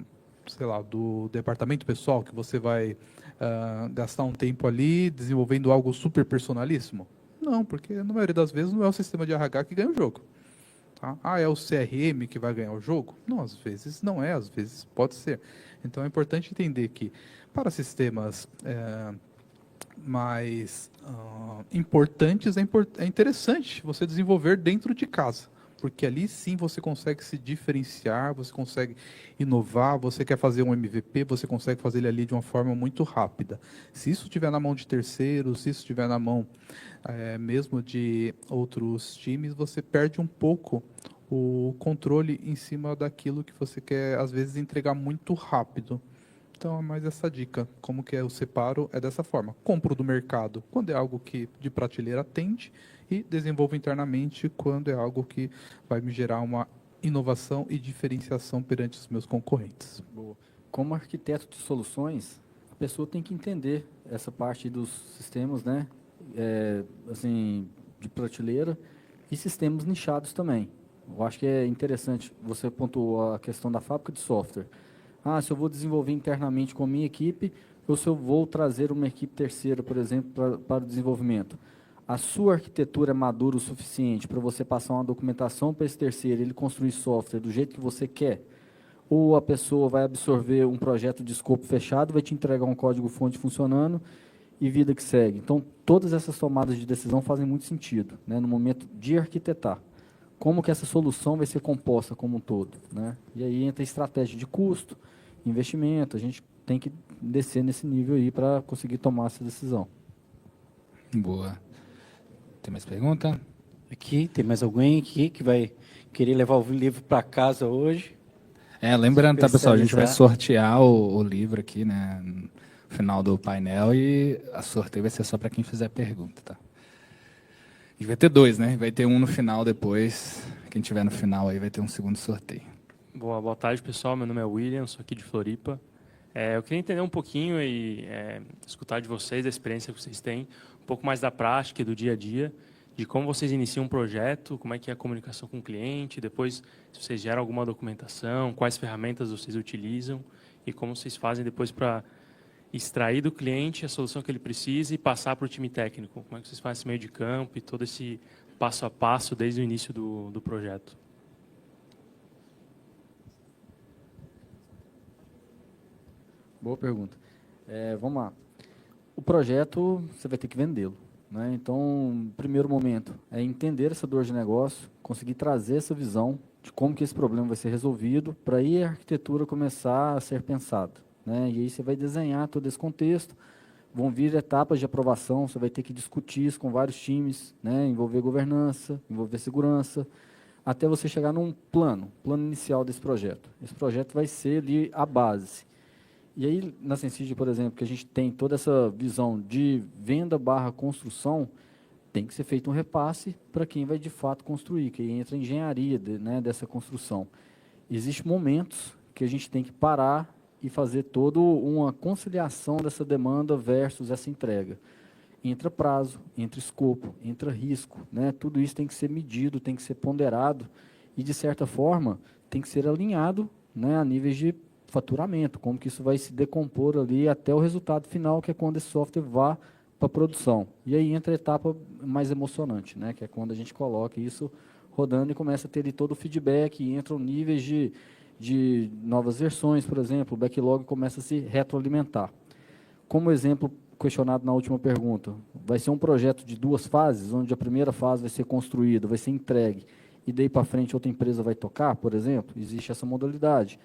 sei lá, do departamento pessoal, que você vai gastar um tempo ali desenvolvendo algo super personalíssimo? Não, porque na maioria das vezes não é o sistema de RH que ganha o jogo. Tá? É o CRM que vai ganhar o jogo? Não, às vezes não é, às vezes pode ser. Então é importante entender que para sistemas mais importantes é interessante você desenvolver dentro de casa. Porque ali sim você consegue se diferenciar, você consegue inovar, você quer fazer um MVP, você consegue fazer ele ali de uma forma muito rápida. Se isso estiver na mão de terceiros, se isso estiver na mão mesmo de outros times, você perde um pouco o controle em cima daquilo que você quer, às vezes, entregar muito rápido. Então, é mais essa dica. Como que eu separo? É dessa forma. Compro do mercado quando é algo que de prateleira atende e desenvolvo internamente quando é algo que vai me gerar uma inovação e diferenciação perante os meus concorrentes. Boa. Como arquiteto de soluções, A pessoa tem que entender essa parte dos sistemas, né, assim, de prateleira e sistemas nichados também. Eu acho que é interessante, você pontuou a questão da fábrica de software. Se eu vou desenvolver internamente com a minha equipe, ou se eu vou trazer uma equipe terceira, por exemplo, para o desenvolvimento. A sua arquitetura é madura o suficiente para você passar uma documentação para esse terceiro, ele construir software do jeito que você quer? Ou a pessoa vai absorver um projeto de escopo fechado, vai te entregar um código-fonte funcionando e vida que segue. Então, todas essas tomadas de decisão fazem muito sentido, né, no momento de arquitetar. Como que essa solução vai ser composta como um todo, né? E aí entra a estratégia de custo, investimento, a gente tem que descer nesse nível aí para conseguir tomar essa decisão. Boa. Tem mais pergunta? Aqui, tem mais alguém aqui que vai querer levar o livro para casa hoje? Lembrando, tá, pessoal, a gente vai Especializar. sortear o livro aqui, né, no final do painel, e a sorteio vai ser só para quem fizer pergunta, tá? A gente vai ter 2, né? Vai ter um no final depois. Quem tiver no final aí vai ter um segundo sorteio. Boa tarde, pessoal. Meu nome é William, sou aqui de Floripa. Eu queria entender um pouquinho e escutar de vocês, da experiência que vocês têm, um pouco mais da prática e do dia a dia, de como vocês iniciam um projeto, como é que é a comunicação com o cliente, depois se vocês geram alguma documentação, quais ferramentas vocês utilizam e como vocês fazem depois para extrair do cliente a solução que ele precisa e passar para o time técnico. Como é que vocês fazem esse meio de campo e todo esse passo a passo desde o início do projeto? Boa pergunta. Vamos lá. O projeto, você vai ter que vendê-lo, né? Então, primeiro momento é entender essa dor de negócio, conseguir trazer essa visão de como que esse problema vai ser resolvido, para aí a arquitetura começar a ser pensada, né? E aí você vai desenhar todo esse contexto, vão vir etapas de aprovação, você vai ter que discutir isso com vários times, né? Envolver governança, envolver segurança, até você chegar num plano inicial desse projeto. Esse projeto vai ser ali a base. E aí, na Sensid, por exemplo, que a gente tem toda essa visão de venda/construção, tem que ser feito um repasse para quem vai de fato construir, que aí entra a engenharia né, dessa construção. Existem momentos que a gente tem que parar e fazer toda uma conciliação dessa demanda versus essa entrega. Entra prazo, entra escopo, entra risco, né? Tudo isso tem que ser medido, tem que ser ponderado e, de certa forma, tem que ser alinhado, né, a níveis de faturamento, como que isso vai se decompor ali até o resultado final, que é quando esse software vá para a produção. E aí entra a etapa mais emocionante, né, que é quando a gente coloca isso rodando e começa a ter ali todo o feedback, e entram níveis de novas versões, por exemplo, o backlog começa a se retroalimentar. Como exemplo questionado na última pergunta, vai ser um projeto de 2 fases, onde a primeira fase vai ser construída, vai ser entregue, e daí para frente outra empresa vai tocar, por exemplo? Existe essa modalidade.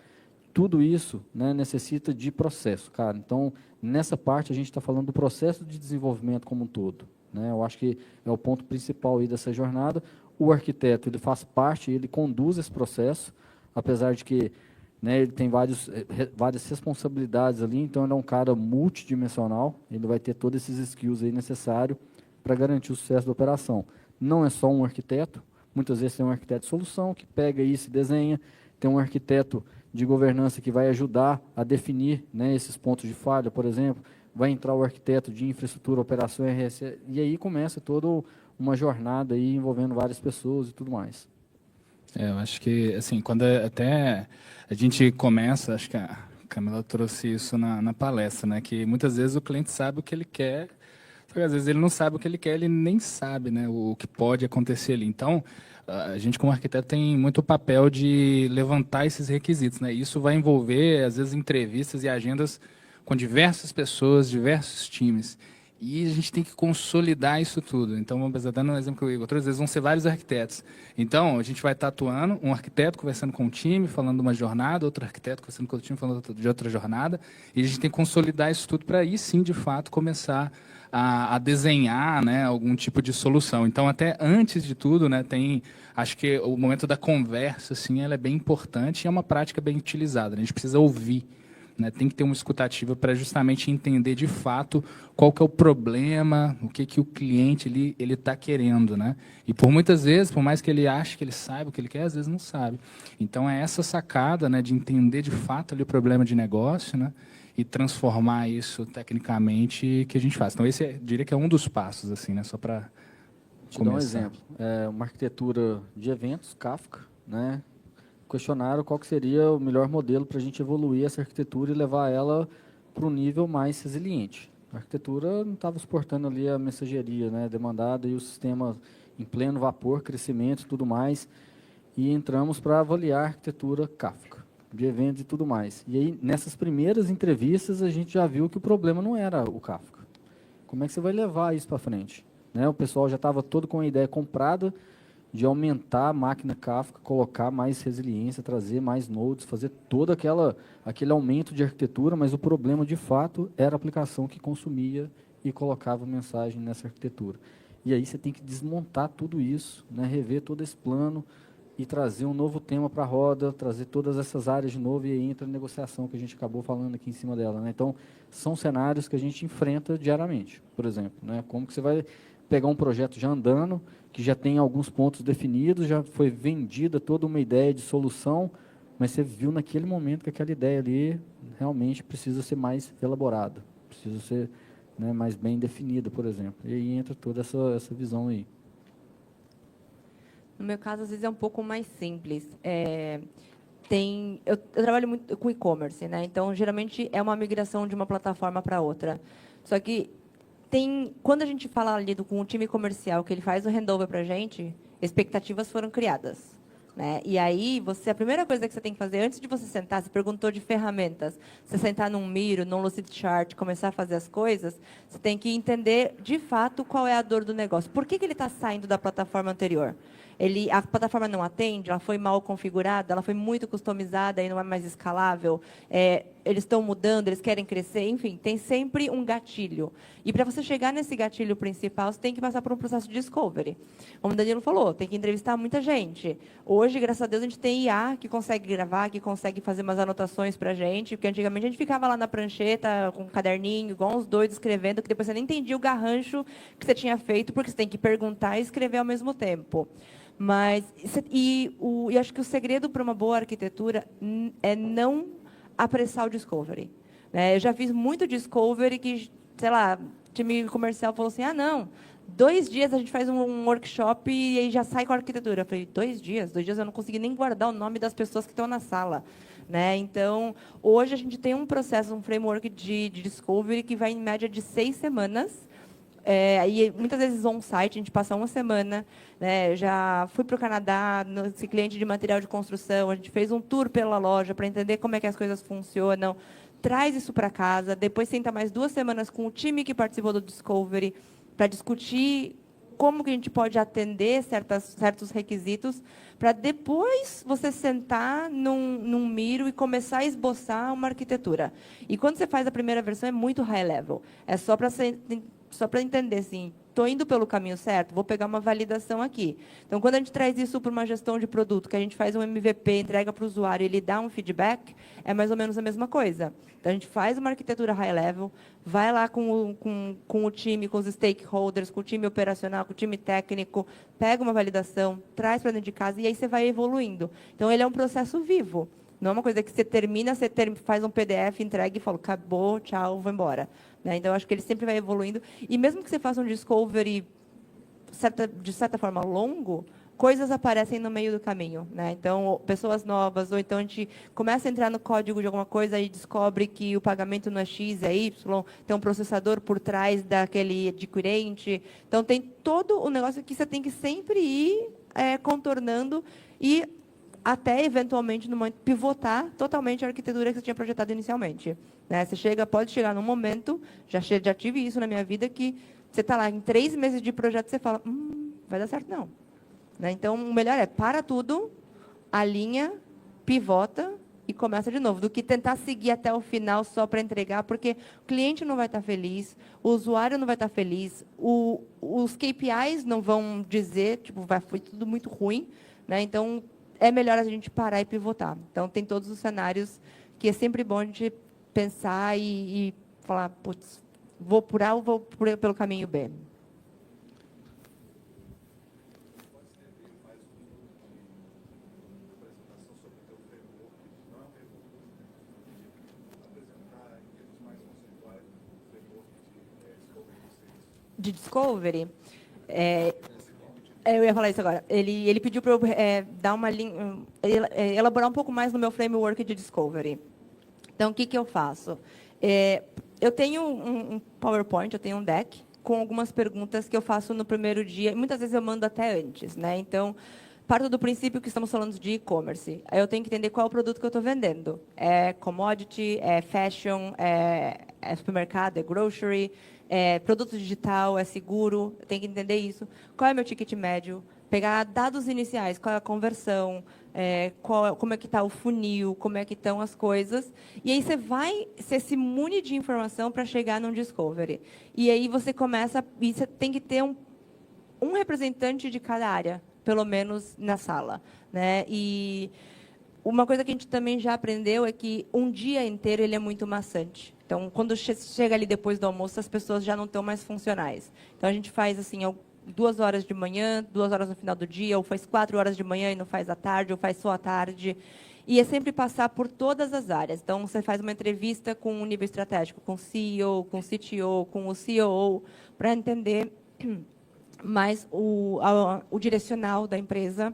Tudo isso, né, necessita de processo, cara. Então, nessa parte, a gente está falando do processo de desenvolvimento como um todo, né? Eu acho que é o ponto principal aí dessa jornada. O arquiteto, ele faz parte, ele conduz esse processo, apesar de que, né, ele tem várias responsabilidades ali, então ele é um cara multidimensional, ele vai ter todos esses skills aí necessários para garantir o sucesso da operação. Não é só um arquiteto, muitas vezes tem um arquiteto de solução que pega isso e desenha, tem um arquiteto de governança que vai ajudar a definir, né, esses pontos de falha, por exemplo, vai entrar o arquiteto de infraestrutura, operação RS, e aí começa toda uma jornada aí envolvendo várias pessoas e tudo mais. Eu acho que, assim, quando até a gente começa, acho que a Camila trouxe isso na palestra, né, que muitas vezes o cliente sabe o que ele quer, só que às vezes ele não sabe o que ele quer, ele nem sabe, né, o que pode acontecer ali. Então, a gente, como arquiteto, tem muito papel de levantar esses requisitos, né? Isso vai envolver, às vezes, entrevistas e agendas com diversas pessoas, diversos times. E a gente tem que consolidar isso tudo. Então, vamos dando um exemplo que eu outras vezes vão ser vários arquitetos. Então, a gente vai estar atuando, um arquiteto conversando com o time, falando de uma jornada, outro arquiteto conversando com o time, falando de outra jornada. E a gente tem que consolidar isso tudo para aí, sim, de fato, começar a desenhar, né, algum tipo de solução. Então, até antes de tudo, né, acho que o momento da conversa, assim, ela é bem importante e é uma prática bem utilizada, né? A gente precisa ouvir, né? Tem que ter uma escutativa para justamente entender de fato qual que é o problema, o que o cliente ele está querendo, né? E por muitas vezes, por mais que ele ache que ele saiba o que ele quer, às vezes não sabe. Então é essa sacada, né, de entender de fato ali o problema de negócio, né? e transformar isso tecnicamente que a gente faz. Então, esse diria que é um dos passos, assim, né? Só para Te dar um exemplo. Uma arquitetura de eventos, Kafka, né? Questionaram qual que seria o melhor modelo para a gente evoluir essa arquitetura e levar ela para um nível mais resiliente. A arquitetura não estava suportando ali a mensageria, né, demandada e o sistema em pleno vapor, crescimento e tudo mais. E entramos para avaliar a arquitetura Kafka, de eventos e tudo mais. E aí, nessas primeiras entrevistas, a gente já viu que o problema não era o Kafka. Como é que você vai levar isso para frente? Né? O pessoal já estava todo com a ideia comprada de aumentar a máquina Kafka, colocar mais resiliência, trazer mais nodes, fazer todo aquele aumento de arquitetura, mas o problema, de fato, era a aplicação que consumia e colocava mensagem nessa arquitetura. E aí você tem que desmontar tudo isso, né, rever todo esse plano e trazer um novo tema para a roda, trazer todas essas áreas de novo, e aí entra a negociação que a gente acabou falando aqui em cima dela. Né? Então, são cenários que a gente enfrenta diariamente, por exemplo. Né? Como que você vai pegar um projeto já andando, que já tem alguns pontos definidos, já foi vendida toda uma ideia de solução, mas você viu naquele momento que aquela ideia ali realmente precisa ser mais elaborada, precisa ser, né, mais bem definida, por exemplo. E aí entra toda essa visão aí. No meu caso, às vezes é um pouco mais simples. Eu trabalho muito com e-commerce, né? Então, geralmente, é uma migração de uma plataforma para outra. Só que quando a gente fala ali com o time comercial, que ele faz o handover para a gente, expectativas foram criadas. Né? E aí, a primeira coisa que você tem que fazer, antes de você sentar, você perguntou de ferramentas, você sentar num Miro, num Lucidchart, começar a fazer as coisas, você tem que entender, de fato, qual é a dor do negócio. Por que ele está saindo da plataforma anterior? A plataforma não atende, ela foi mal configurada, ela foi muito customizada e não é mais escalável, eles estão mudando, eles querem crescer, enfim, tem sempre um gatilho. E para você chegar nesse gatilho principal, você tem que passar por um processo de discovery. Como o Danilo falou, tem que entrevistar muita gente. Hoje, graças a Deus, a gente tem IA que consegue gravar, que consegue fazer umas anotações para a gente, porque antigamente a gente ficava lá na prancheta, com um caderninho, igual uns doidos escrevendo, que depois você nem entendia o garrancho que você tinha feito, porque você tem que perguntar e escrever ao mesmo tempo. Mas, eu acho que o segredo para uma boa arquitetura é não apressar o discovery. Né? Eu já fiz muito discovery que, sei lá, time comercial falou assim, não, 2 dias a gente faz um workshop e aí já sai com a arquitetura. Eu falei, 2 dias? 2 dias eu não consegui nem guardar o nome das pessoas que estão na sala. Né? Então, hoje a gente tem um processo, um framework de discovery que vai em média de 6 semanas. E muitas vezes on-site, a gente passa uma semana. Né? Já fui para o Canadá, nesse cliente de material de construção, a gente fez um tour pela loja para entender como é que as coisas funcionam. Traz isso para casa, depois senta mais 2 semanas com o time que participou do Discovery para discutir como que a gente pode atender certos requisitos, para depois você sentar num Miro e começar a esboçar uma arquitetura. E quando você faz a primeira versão, é muito high level. É só para entender, assim, estou indo pelo caminho certo, vou pegar uma validação aqui. Então, quando a gente traz isso para uma gestão de produto, que a gente faz um MVP, entrega para o usuário e ele dá um feedback, é mais ou menos a mesma coisa. Então, a gente faz uma arquitetura high level, vai lá com o time, com os stakeholders, com o time operacional, com o time técnico, pega uma validação, traz para dentro de casa e aí você vai evoluindo. Então, ele é um processo vivo. Não é uma coisa que você termina, faz um PDF, entrega e fala, acabou, tchau, vou embora. Né? Então, eu acho que ele sempre vai evoluindo. E mesmo que você faça um discovery, de certa forma, longo, coisas aparecem no meio do caminho. Né? Então, pessoas novas, ou então a gente começa a entrar no código de alguma coisa e descobre que o pagamento não é X, é Y, tem um processador por trás daquele adquirente. Então, tem todo o negócio que você tem que sempre ir contornando e até, eventualmente, no momento, pivotar totalmente a arquitetura que você tinha projetado inicialmente. Né? Pode chegar num momento, já tive isso na minha vida, que você está lá em 3 meses de projeto, você fala, vai dar certo não. Né? Então, o melhor é, para tudo, alinha, pivota e começa de novo, do que tentar seguir até o final só para entregar, porque o cliente não vai estar feliz, o usuário não vai estar feliz, os KPIs não vão dizer, tipo, foi tudo muito ruim. Né? Então, é melhor a gente parar e pivotar. Então, tem todos os cenários que é sempre bom a gente pensar e falar, putz, vou por A ou vou pelo caminho B. de discovery, eu ia falar isso agora. Ele pediu para eu dar uma linha, elaborar um pouco mais no meu framework de discovery. Então, o que eu faço? Eu tenho um PowerPoint, eu tenho um deck com algumas perguntas que eu faço no primeiro dia. E muitas vezes eu mando até antes, né? Então, parto do princípio que estamos falando de e-commerce. Aí eu tenho que entender qual é o produto que eu estou vendendo. É commodity, é fashion, é supermercado, é grocery, é produto digital, é seguro. Eu tenho que entender isso. Qual é o meu ticket médio? Pegar dados iniciais, qual é a conversão, como é que está o funil, como é que estão as coisas. E aí você se mune de informação para chegar num discovery. E aí você começa, e você tem que ter um representante de cada área, pelo menos na sala, né? E uma coisa que a gente também já aprendeu é que um dia inteiro ele é muito maçante. Então, quando chega ali depois do almoço, as pessoas já não estão mais funcionais. Então, a gente faz assim 2 horas de manhã, 2 horas no final do dia, ou faz 4 horas de manhã e não faz à tarde, ou faz só à tarde. E é sempre passar por todas as áreas. Então, você faz uma entrevista com um nível estratégico, com o CEO, com o CTO, com o COO, para entender mais o direcional da empresa,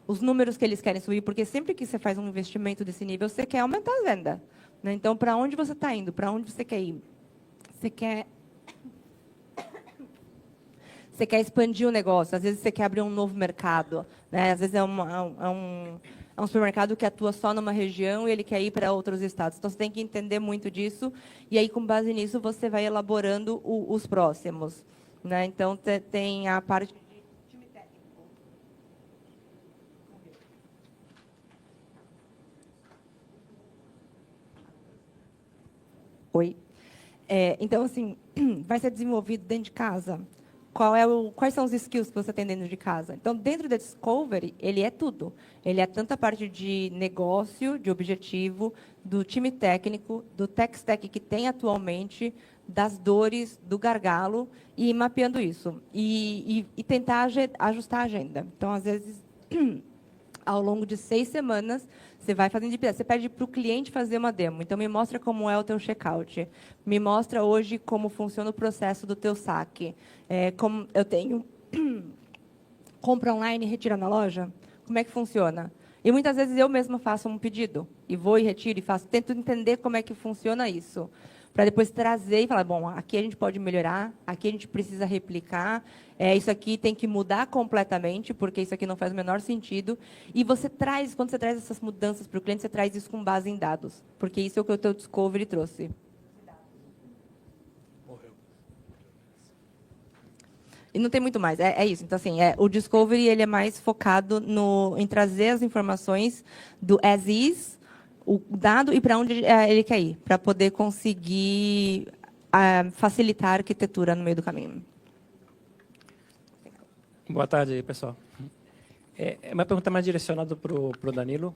os números que eles querem subir, porque sempre que você faz um investimento desse nível, você quer aumentar a venda, né? Então, para onde você está indo? Para onde você quer ir? Você quer expandir o negócio, às vezes você quer abrir um novo mercado, né? Às vezes é um supermercado que atua só numa região e ele quer ir para outros estados. Então, você tem que entender muito disso, e aí, com base nisso, você vai elaborando os próximos, né? Então, tem a parte de time técnico. Oi. Então, assim, vai ser desenvolvido dentro de casa. Quais são os skills que você tem dentro de casa? Então, dentro da Discovery, ele é tudo. Ele é tanto a parte de negócio, de objetivo, do time técnico, do tech stack que tem atualmente, das dores, do gargalo, e mapeando isso. E tentar ajustar a agenda. Então, às vezes, ao longo de 6 semanas, você vai fazendo de pedra. Você pede para o cliente fazer uma demo. Então, me mostra como é o teu checkout. Me mostra hoje como funciona o processo do teu saque. Como eu tenho compra online e retira na loja. Como é que funciona? E muitas vezes eu mesma faço um pedido. E vou e retiro e faço. Tento entender como é que funciona isso. Para depois trazer e falar, bom, aqui a gente pode melhorar, aqui a gente precisa replicar, isso aqui tem que mudar completamente, porque isso aqui não faz o menor sentido. E você traz, quando você traz essas mudanças para o cliente, você traz isso com base em dados, porque isso é o que o teu Discovery trouxe. E não tem muito mais, é isso. Então, assim, o Discovery ele é mais focado em trazer as informações do as is, o dado e para onde ele quer ir, para poder conseguir facilitar a arquitetura no meio do caminho. Boa tarde, pessoal. Uma pergunta mais direcionada para o Danilo.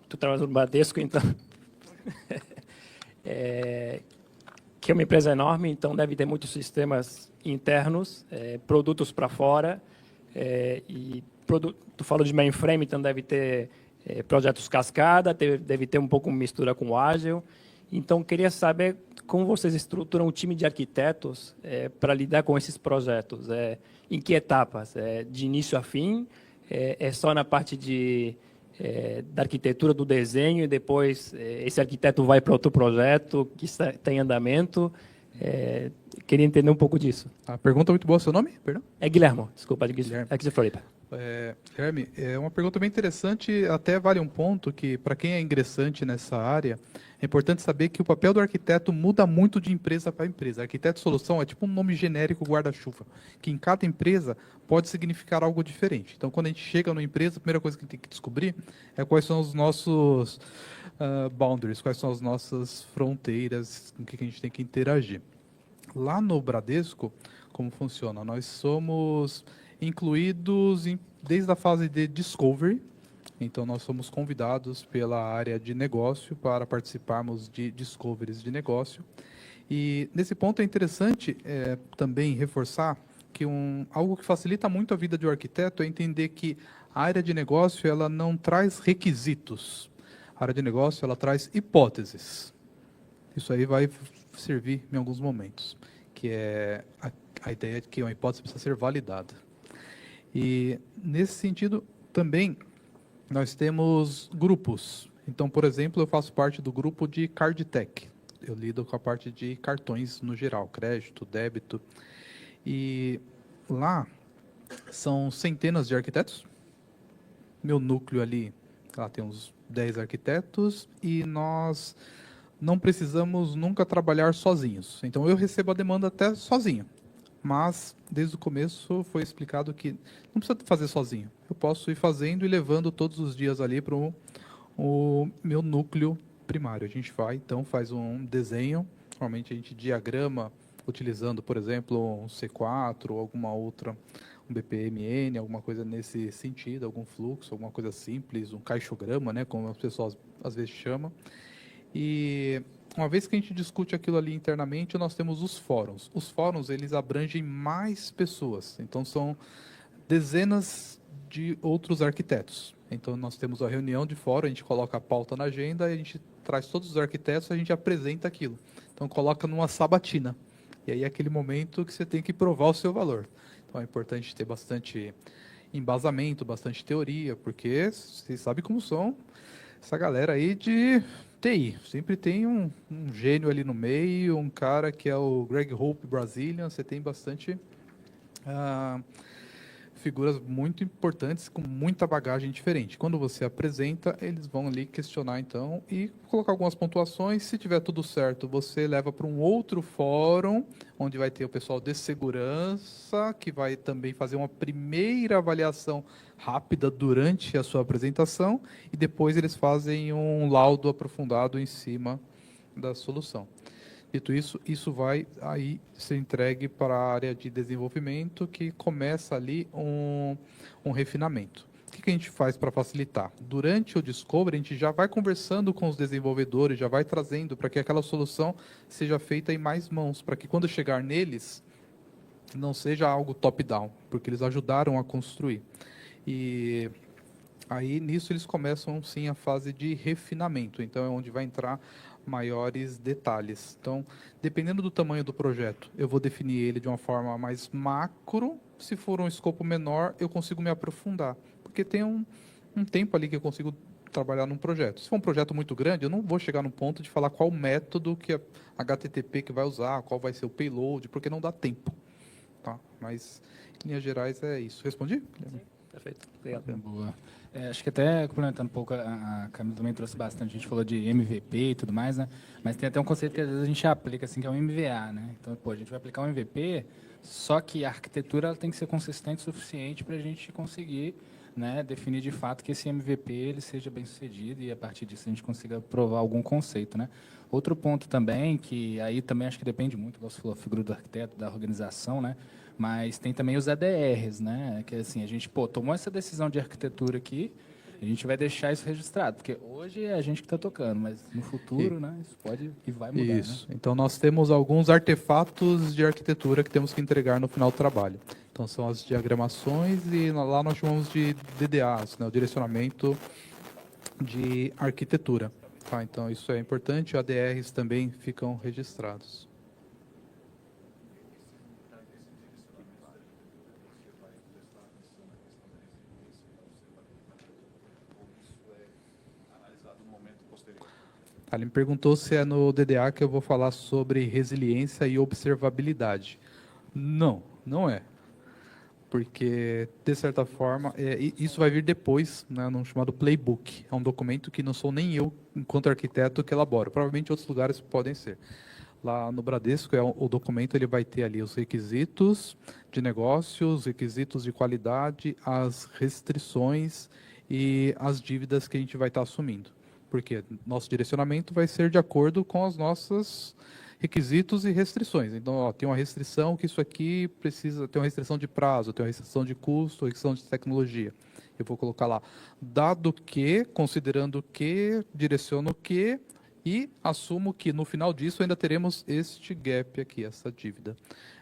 Tu trabalha no Bradesco, então... que é uma empresa enorme, então deve ter muitos sistemas internos, produtos para fora, tu falou de mainframe, então deve ter projetos cascada, deve ter um pouco mistura com o Agile. Então, queria saber como vocês estruturam o time de arquitetos para lidar com esses projetos. Em que etapas? De início a fim? É só na parte da arquitetura, do desenho, e depois esse arquiteto vai para outro projeto que está em andamento? Queria entender um pouco disso. A pergunta é muito boa. Seu nome? Perdão? É Guilhermo, desculpa, Guilherme. Aqui de Floripa. Guilherme, é uma pergunta bem interessante, até vale um ponto que, para quem é ingressante nessa área, é importante saber que o papel do arquiteto muda muito de empresa para empresa. Arquiteto solução é tipo um nome genérico guarda-chuva, que em cada empresa pode significar algo diferente. Então, quando a gente chega numa empresa, a primeira coisa que a gente tem que descobrir é quais são os nossos boundaries, quais são as nossas fronteiras, com que a gente tem que interagir. Lá no Bradesco, como funciona? Nós somos incluídos desde a fase de discovery. Então, nós somos convidados pela área de negócio para participarmos de discoveries de negócio. E, nesse ponto, é interessante também reforçar que algo que facilita muito a vida de um arquiteto é entender que a área de negócio ela não traz requisitos. A área de negócio ela traz hipóteses. Isso aí vai servir em alguns momentos. que é a ideia de que uma hipótese precisa ser validada. E, nesse sentido, também, nós temos grupos. Então, por exemplo, eu faço parte do grupo de CardTech. Eu lido com a parte de cartões no geral, crédito, débito. E lá são centenas de arquitetos. Meu núcleo ali, lá tem uns 10 arquitetos e nós não precisamos nunca trabalhar sozinhos. Então, eu recebo a demanda até sozinho. Mas, desde o começo, foi explicado que não precisa fazer sozinho. Eu posso ir fazendo e levando todos os dias ali para o meu núcleo primário. A gente vai, então, faz um desenho. Normalmente, a gente diagrama utilizando, por exemplo, um C4 ou alguma outra, um BPMN, alguma coisa nesse sentido, algum fluxo, alguma coisa simples, um caixograma, né, como as pessoas às vezes chamam. E uma vez que a gente discute aquilo ali internamente, nós temos os fóruns. Os fóruns, eles abrangem mais pessoas. Então, são dezenas de outros arquitetos. Então, nós temos a reunião de fórum, a gente coloca a pauta na agenda, a gente traz todos os arquitetos, a gente apresenta aquilo. Então, coloca numa sabatina. E aí é aquele momento que você tem que provar o seu valor. Então, é importante ter bastante embasamento, bastante teoria, porque vocês sabem como são essa galera aí de TI. Sempre tem um gênio ali no meio, um cara que é o Greg Hope Brazilian. Você tem bastante figuras muito importantes com muita bagagem diferente. Quando você apresenta, eles vão ali questionar então e colocar algumas pontuações. Se tiver tudo certo, você leva para um outro fórum, onde vai ter o pessoal de segurança, que vai também fazer uma primeira avaliação rápida durante a sua apresentação, e depois eles fazem um laudo aprofundado em cima da solução. Dito isso, isso vai aí ser entregue para a área de desenvolvimento, que começa ali um refinamento. O que a gente faz para facilitar? Durante o Discovery, a gente já vai conversando com os desenvolvedores, já vai trazendo para que aquela solução seja feita em mais mãos, para que quando chegar neles, não seja algo top-down, porque eles ajudaram a construir. E aí, nisso, eles começam, sim, a fase de refinamento. Então, é onde vai entrar maiores detalhes. Então, dependendo do tamanho do projeto, eu vou definir ele de uma forma mais macro. Se for um escopo menor, eu consigo me aprofundar, porque tem um tempo ali que eu consigo trabalhar num projeto. Se for um projeto muito grande, eu não vou chegar no ponto de falar qual método que a HTTP que vai usar, qual vai ser o payload, porque não dá tempo. Tá? Mas, em linhas gerais, é isso. Respondi? Sim, perfeito. Obrigado. Boa. Acho que até complementando um pouco, a Camila também trouxe bastante, a gente falou de MVP e tudo mais, né? Mas tem até um conceito que às vezes a gente aplica, assim, que é o MVA, né? Então, a gente vai aplicar um MVP, só que a arquitetura ela tem que ser consistente o suficiente para a gente conseguir, né, definir de fato que esse MVP ele seja bem sucedido e a partir disso a gente consiga provar algum conceito, né? Outro ponto também, que aí também acho que depende muito, igual você falou, a figura do arquiteto, da organização, né? Mas tem também os ADRs, né? Que assim, a gente, tomou essa decisão de arquitetura aqui, a gente vai deixar isso registrado, porque hoje é a gente que está tocando, mas no futuro, né, isso pode e vai mudar. Isso. Né? Então, nós temos alguns artefatos de arquitetura que temos que entregar no final do trabalho. Então, são as diagramações e lá nós chamamos de DDAs, né, o direcionamento de arquitetura. Tá? Então, isso é importante, ADRs também ficam registrados. Ele me perguntou se é no DDA que eu vou falar sobre resiliência e observabilidade. Não, não é. Porque, de certa forma, isso vai vir depois, né, num chamado playbook. É um documento que não sou nem eu, enquanto arquiteto, que elaboro. Provavelmente outros lugares podem ser. Lá no Bradesco, o documento ele vai ter ali os requisitos de negócio, os requisitos de qualidade, as restrições e as dívidas que a gente vai estar assumindo. Porque nosso direcionamento vai ser de acordo com os nossos requisitos e restrições. Então, tem uma restrição que isso aqui precisa, tem uma restrição de prazo, tem uma restrição de custo, restrição de tecnologia. Eu vou colocar lá, dado que, considerando que, direciono que, e assumo que no final disso ainda teremos este gap aqui, essa dívida.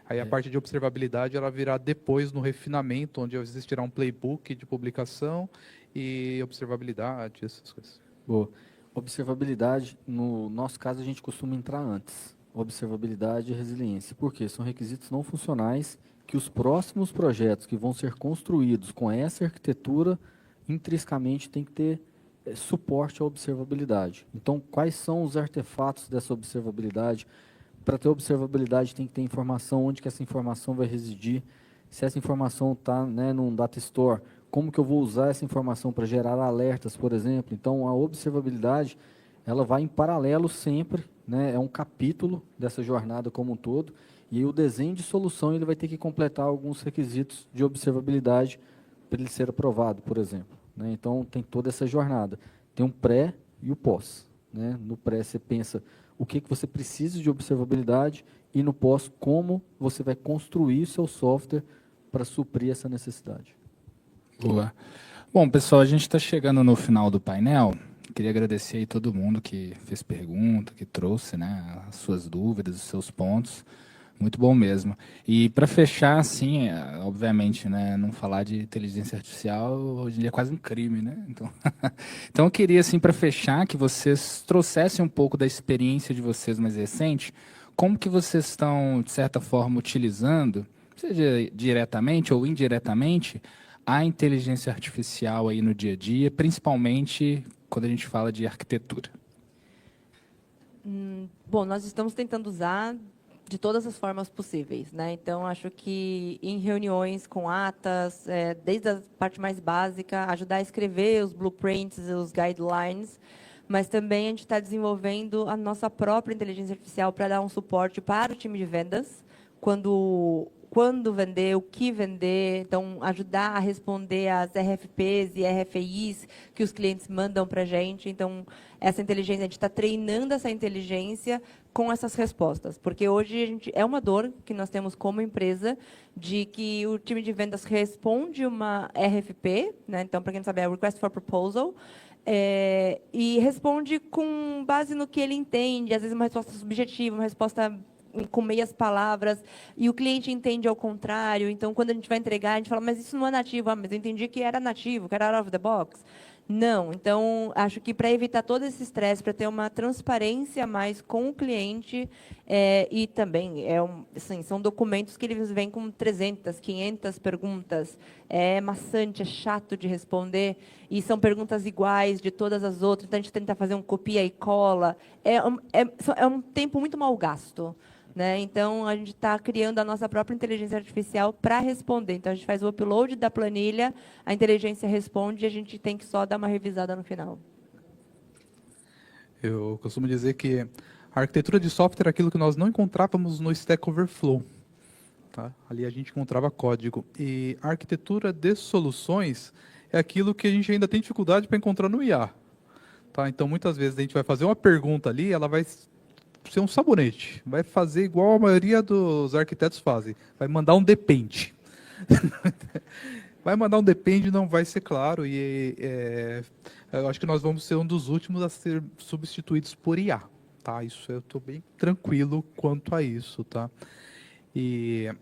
Aí a parte de observabilidade ela virá depois no refinamento, onde existirá um playbook de publicação e observabilidade, essas coisas. Boa. Observabilidade, no nosso caso, a gente costuma entrar antes. observabilidade e resiliência. Por quê? São requisitos não funcionais que os próximos projetos que vão ser construídos com essa arquitetura, intrinsecamente tem que ter suporte à observabilidade. Então, quais são os artefatos dessa observabilidade? Para ter observabilidade, tem que ter informação, onde que essa informação vai residir. Se essa informação está, né, num data store, como que eu vou usar essa informação para gerar alertas, por exemplo? Então, a observabilidade, ela vai em paralelo sempre, né, é um capítulo dessa jornada como um todo, e aí o desenho de solução ele vai ter que completar alguns requisitos de observabilidade para ele ser aprovado, por exemplo. Né? Então, tem toda essa jornada. Tem um pré e o pós. Né? No pré, você pensa o que você precisa de observabilidade e no pós, como você vai construir seu software para suprir essa necessidade. Boa. Bom, pessoal, a gente está chegando no final do painel. Queria agradecer aí todo mundo que fez pergunta, que trouxe, né, as suas dúvidas, os seus pontos. Muito bom mesmo. E para fechar, assim, obviamente, né, não falar de inteligência artificial hoje em dia é quase um crime, né? Então, então eu queria, assim, para fechar, que vocês trouxessem um pouco da experiência de vocês mais recente, como que vocês estão, de certa forma, utilizando, seja diretamente ou indiretamente, a inteligência artificial aí no dia a dia, principalmente quando a gente fala de arquitetura. Bom, nós estamos tentando usar de todas as formas possíveis, né? Então, acho que em reuniões com atas, desde a parte mais básica, ajudar a escrever os blueprints, os guidelines, mas também a gente está desenvolvendo a nossa própria inteligência artificial para dar um suporte para o time de vendas, quando vender, o que vender, então ajudar a responder às RFPs e RFIs que os clientes mandam para a gente. Então, essa inteligência, a gente está treinando essa inteligência com essas respostas, porque hoje é uma dor que nós temos como empresa de que o time de vendas responde uma RFP, né? Então, para quem não sabe, é Request for Proposal, e responde com base no que ele entende, às vezes uma resposta subjetiva, uma resposta com meias palavras, e o cliente entende ao contrário. Então, quando a gente vai entregar, a gente fala, mas isso não é nativo. Mas eu entendi que era nativo, que era out of the box. Não. Então, acho que para evitar todo esse estresse, para ter uma transparência mais com o cliente, e também, assim, são documentos que eles vêm com 300, 500 perguntas. É maçante, é chato de responder, e são perguntas iguais de todas as outras. Então, a gente tenta fazer um copia e cola. É um tempo muito mal gasto. Né? Então, a gente está criando a nossa própria inteligência artificial para responder. Então, a gente faz o upload da planilha, a inteligência responde e a gente tem que só dar uma revisada no final. Eu costumo dizer que a arquitetura de software é aquilo que nós não encontrávamos no Stack Overflow. Tá? Ali a gente encontrava código. E a arquitetura de soluções é aquilo que a gente ainda tem dificuldade para encontrar no IA. Tá? Então, muitas vezes, a gente vai fazer uma pergunta ali, ela vai ser um sabonete. Vai fazer igual a maioria dos arquitetos fazem. Vai mandar um depende. Vai mandar um depende, não vai ser claro. E eu acho que nós vamos ser um dos últimos a ser substituídos por IA. Tá? Isso eu estou bem tranquilo quanto a isso. Tá? E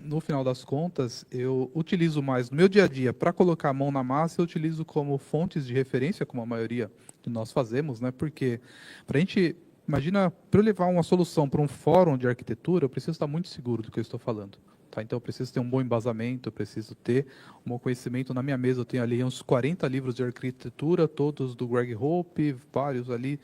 no final das contas, eu utilizo mais no meu dia a dia para colocar a mão na massa, eu utilizo como fontes de referência, como a maioria de nós fazemos, né? Porque para a gente. Imagina, para eu levar uma solução para um fórum de arquitetura, eu preciso estar muito seguro do que eu estou falando. Tá? Então, eu preciso ter um bom embasamento, eu preciso ter um bom conhecimento. Na minha mesa, eu tenho ali uns 40 livros de arquitetura, todos do Greg Hope, vários ali,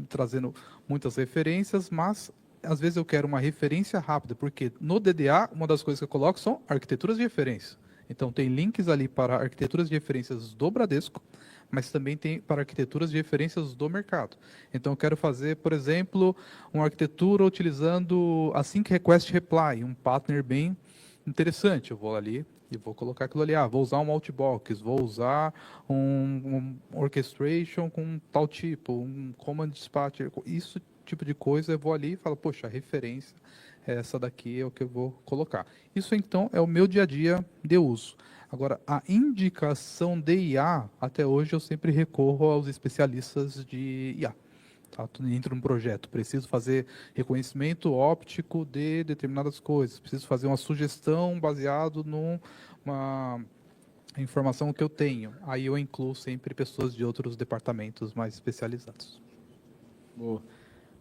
trazendo muitas referências, mas, às vezes, eu quero uma referência rápida, porque no DDA, uma das coisas que eu coloco são arquiteturas de referência. Então, tem links ali para arquiteturas de referências do Bradesco, mas também tem para arquiteturas de referências do mercado. Então, eu quero fazer, por exemplo, uma arquitetura utilizando a Sync Request Reply, um partner bem interessante. Eu vou ali e vou colocar aquilo ali. Vou usar um Outbox, vou usar um Orchestration com tal tipo, um Command Dispatcher, isso tipo de coisa. Eu vou ali e falo, poxa, a referência, essa daqui é o que eu vou colocar. Isso, então, é o meu dia a dia de uso. Agora, a indicação de IA, até hoje eu sempre recorro aos especialistas de IA. Tá? Entro num projeto, preciso fazer reconhecimento óptico de determinadas coisas, preciso fazer uma sugestão baseado numa informação que eu tenho. Aí eu incluo sempre pessoas de outros departamentos mais especializados. Boa.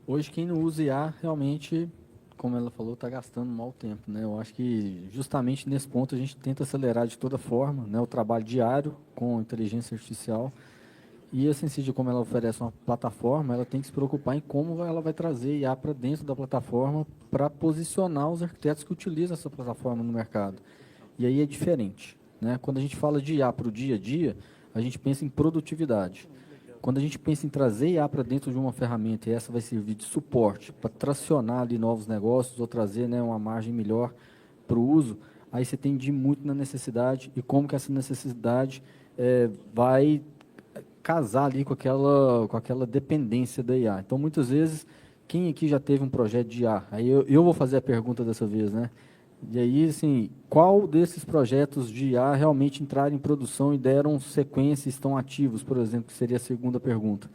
Hoje, quem não usa IA, realmente, como ela falou, está gastando mau tempo, né? Eu acho que, justamente nesse ponto, a gente tenta acelerar de toda forma, né, o trabalho diário com inteligência artificial. E a Sensidia, como ela oferece uma plataforma, ela tem que se preocupar em como ela vai trazer IA para dentro da plataforma para posicionar os arquitetos que utilizam essa plataforma no mercado. E aí é diferente, né? Quando a gente fala de IA para o dia a dia, a gente pensa em produtividade. Quando a gente pensa em trazer IA para dentro de uma ferramenta, e essa vai servir de suporte para tracionar ali novos negócios ou trazer, né, uma margem melhor para o uso, aí você tem de ir muito na necessidade e como que essa necessidade vai casar ali com aquela dependência da IA. Então, muitas vezes, quem aqui já teve um projeto de IA? Aí eu vou fazer a pergunta dessa vez, né? E aí, assim, qual desses projetos de IA realmente entraram em produção e deram sequência e estão ativos, por exemplo, que seria a segunda pergunta?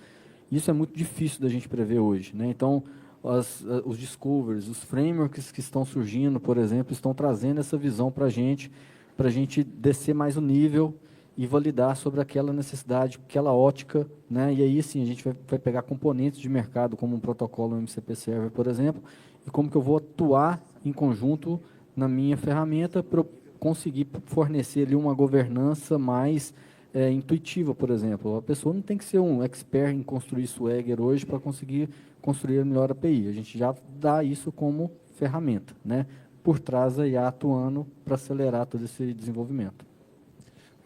Isso é muito difícil da gente prever hoje, né? Então, os discoveries, os frameworks que estão surgindo, por exemplo, estão trazendo essa visão para a gente descer mais o nível e validar sobre aquela necessidade, aquela ótica, né? E aí, sim, a gente vai pegar componentes de mercado, como um protocolo MCP Server, por exemplo, e como que eu vou atuar em conjunto na minha ferramenta para eu conseguir fornecer ali uma governança mais intuitiva, por exemplo. A pessoa não tem que ser um expert em construir Swagger hoje para conseguir construir a melhor API. A gente já dá isso como ferramenta, né? Por trás a IA atuando para acelerar todo esse desenvolvimento.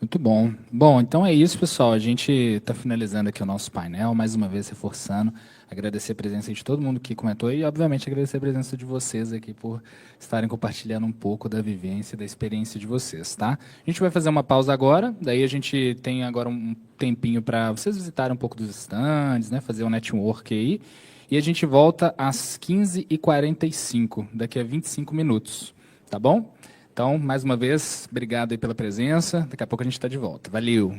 Muito bom. Bom, então é isso, pessoal. A gente está finalizando aqui o nosso painel, mais uma vez reforçando, agradecer a presença de todo mundo que comentou e, obviamente, agradecer a presença de vocês aqui por estarem compartilhando um pouco da vivência, da experiência de vocês, tá? A gente vai fazer uma pausa agora, daí a gente tem agora um tempinho para vocês visitarem um pouco dos stands, né, fazer um network aí, e a gente volta às 15h45, daqui a 25 minutos, tá bom? Então, mais uma vez, obrigado aí pela presença. Daqui a pouco a gente está de volta. Valeu!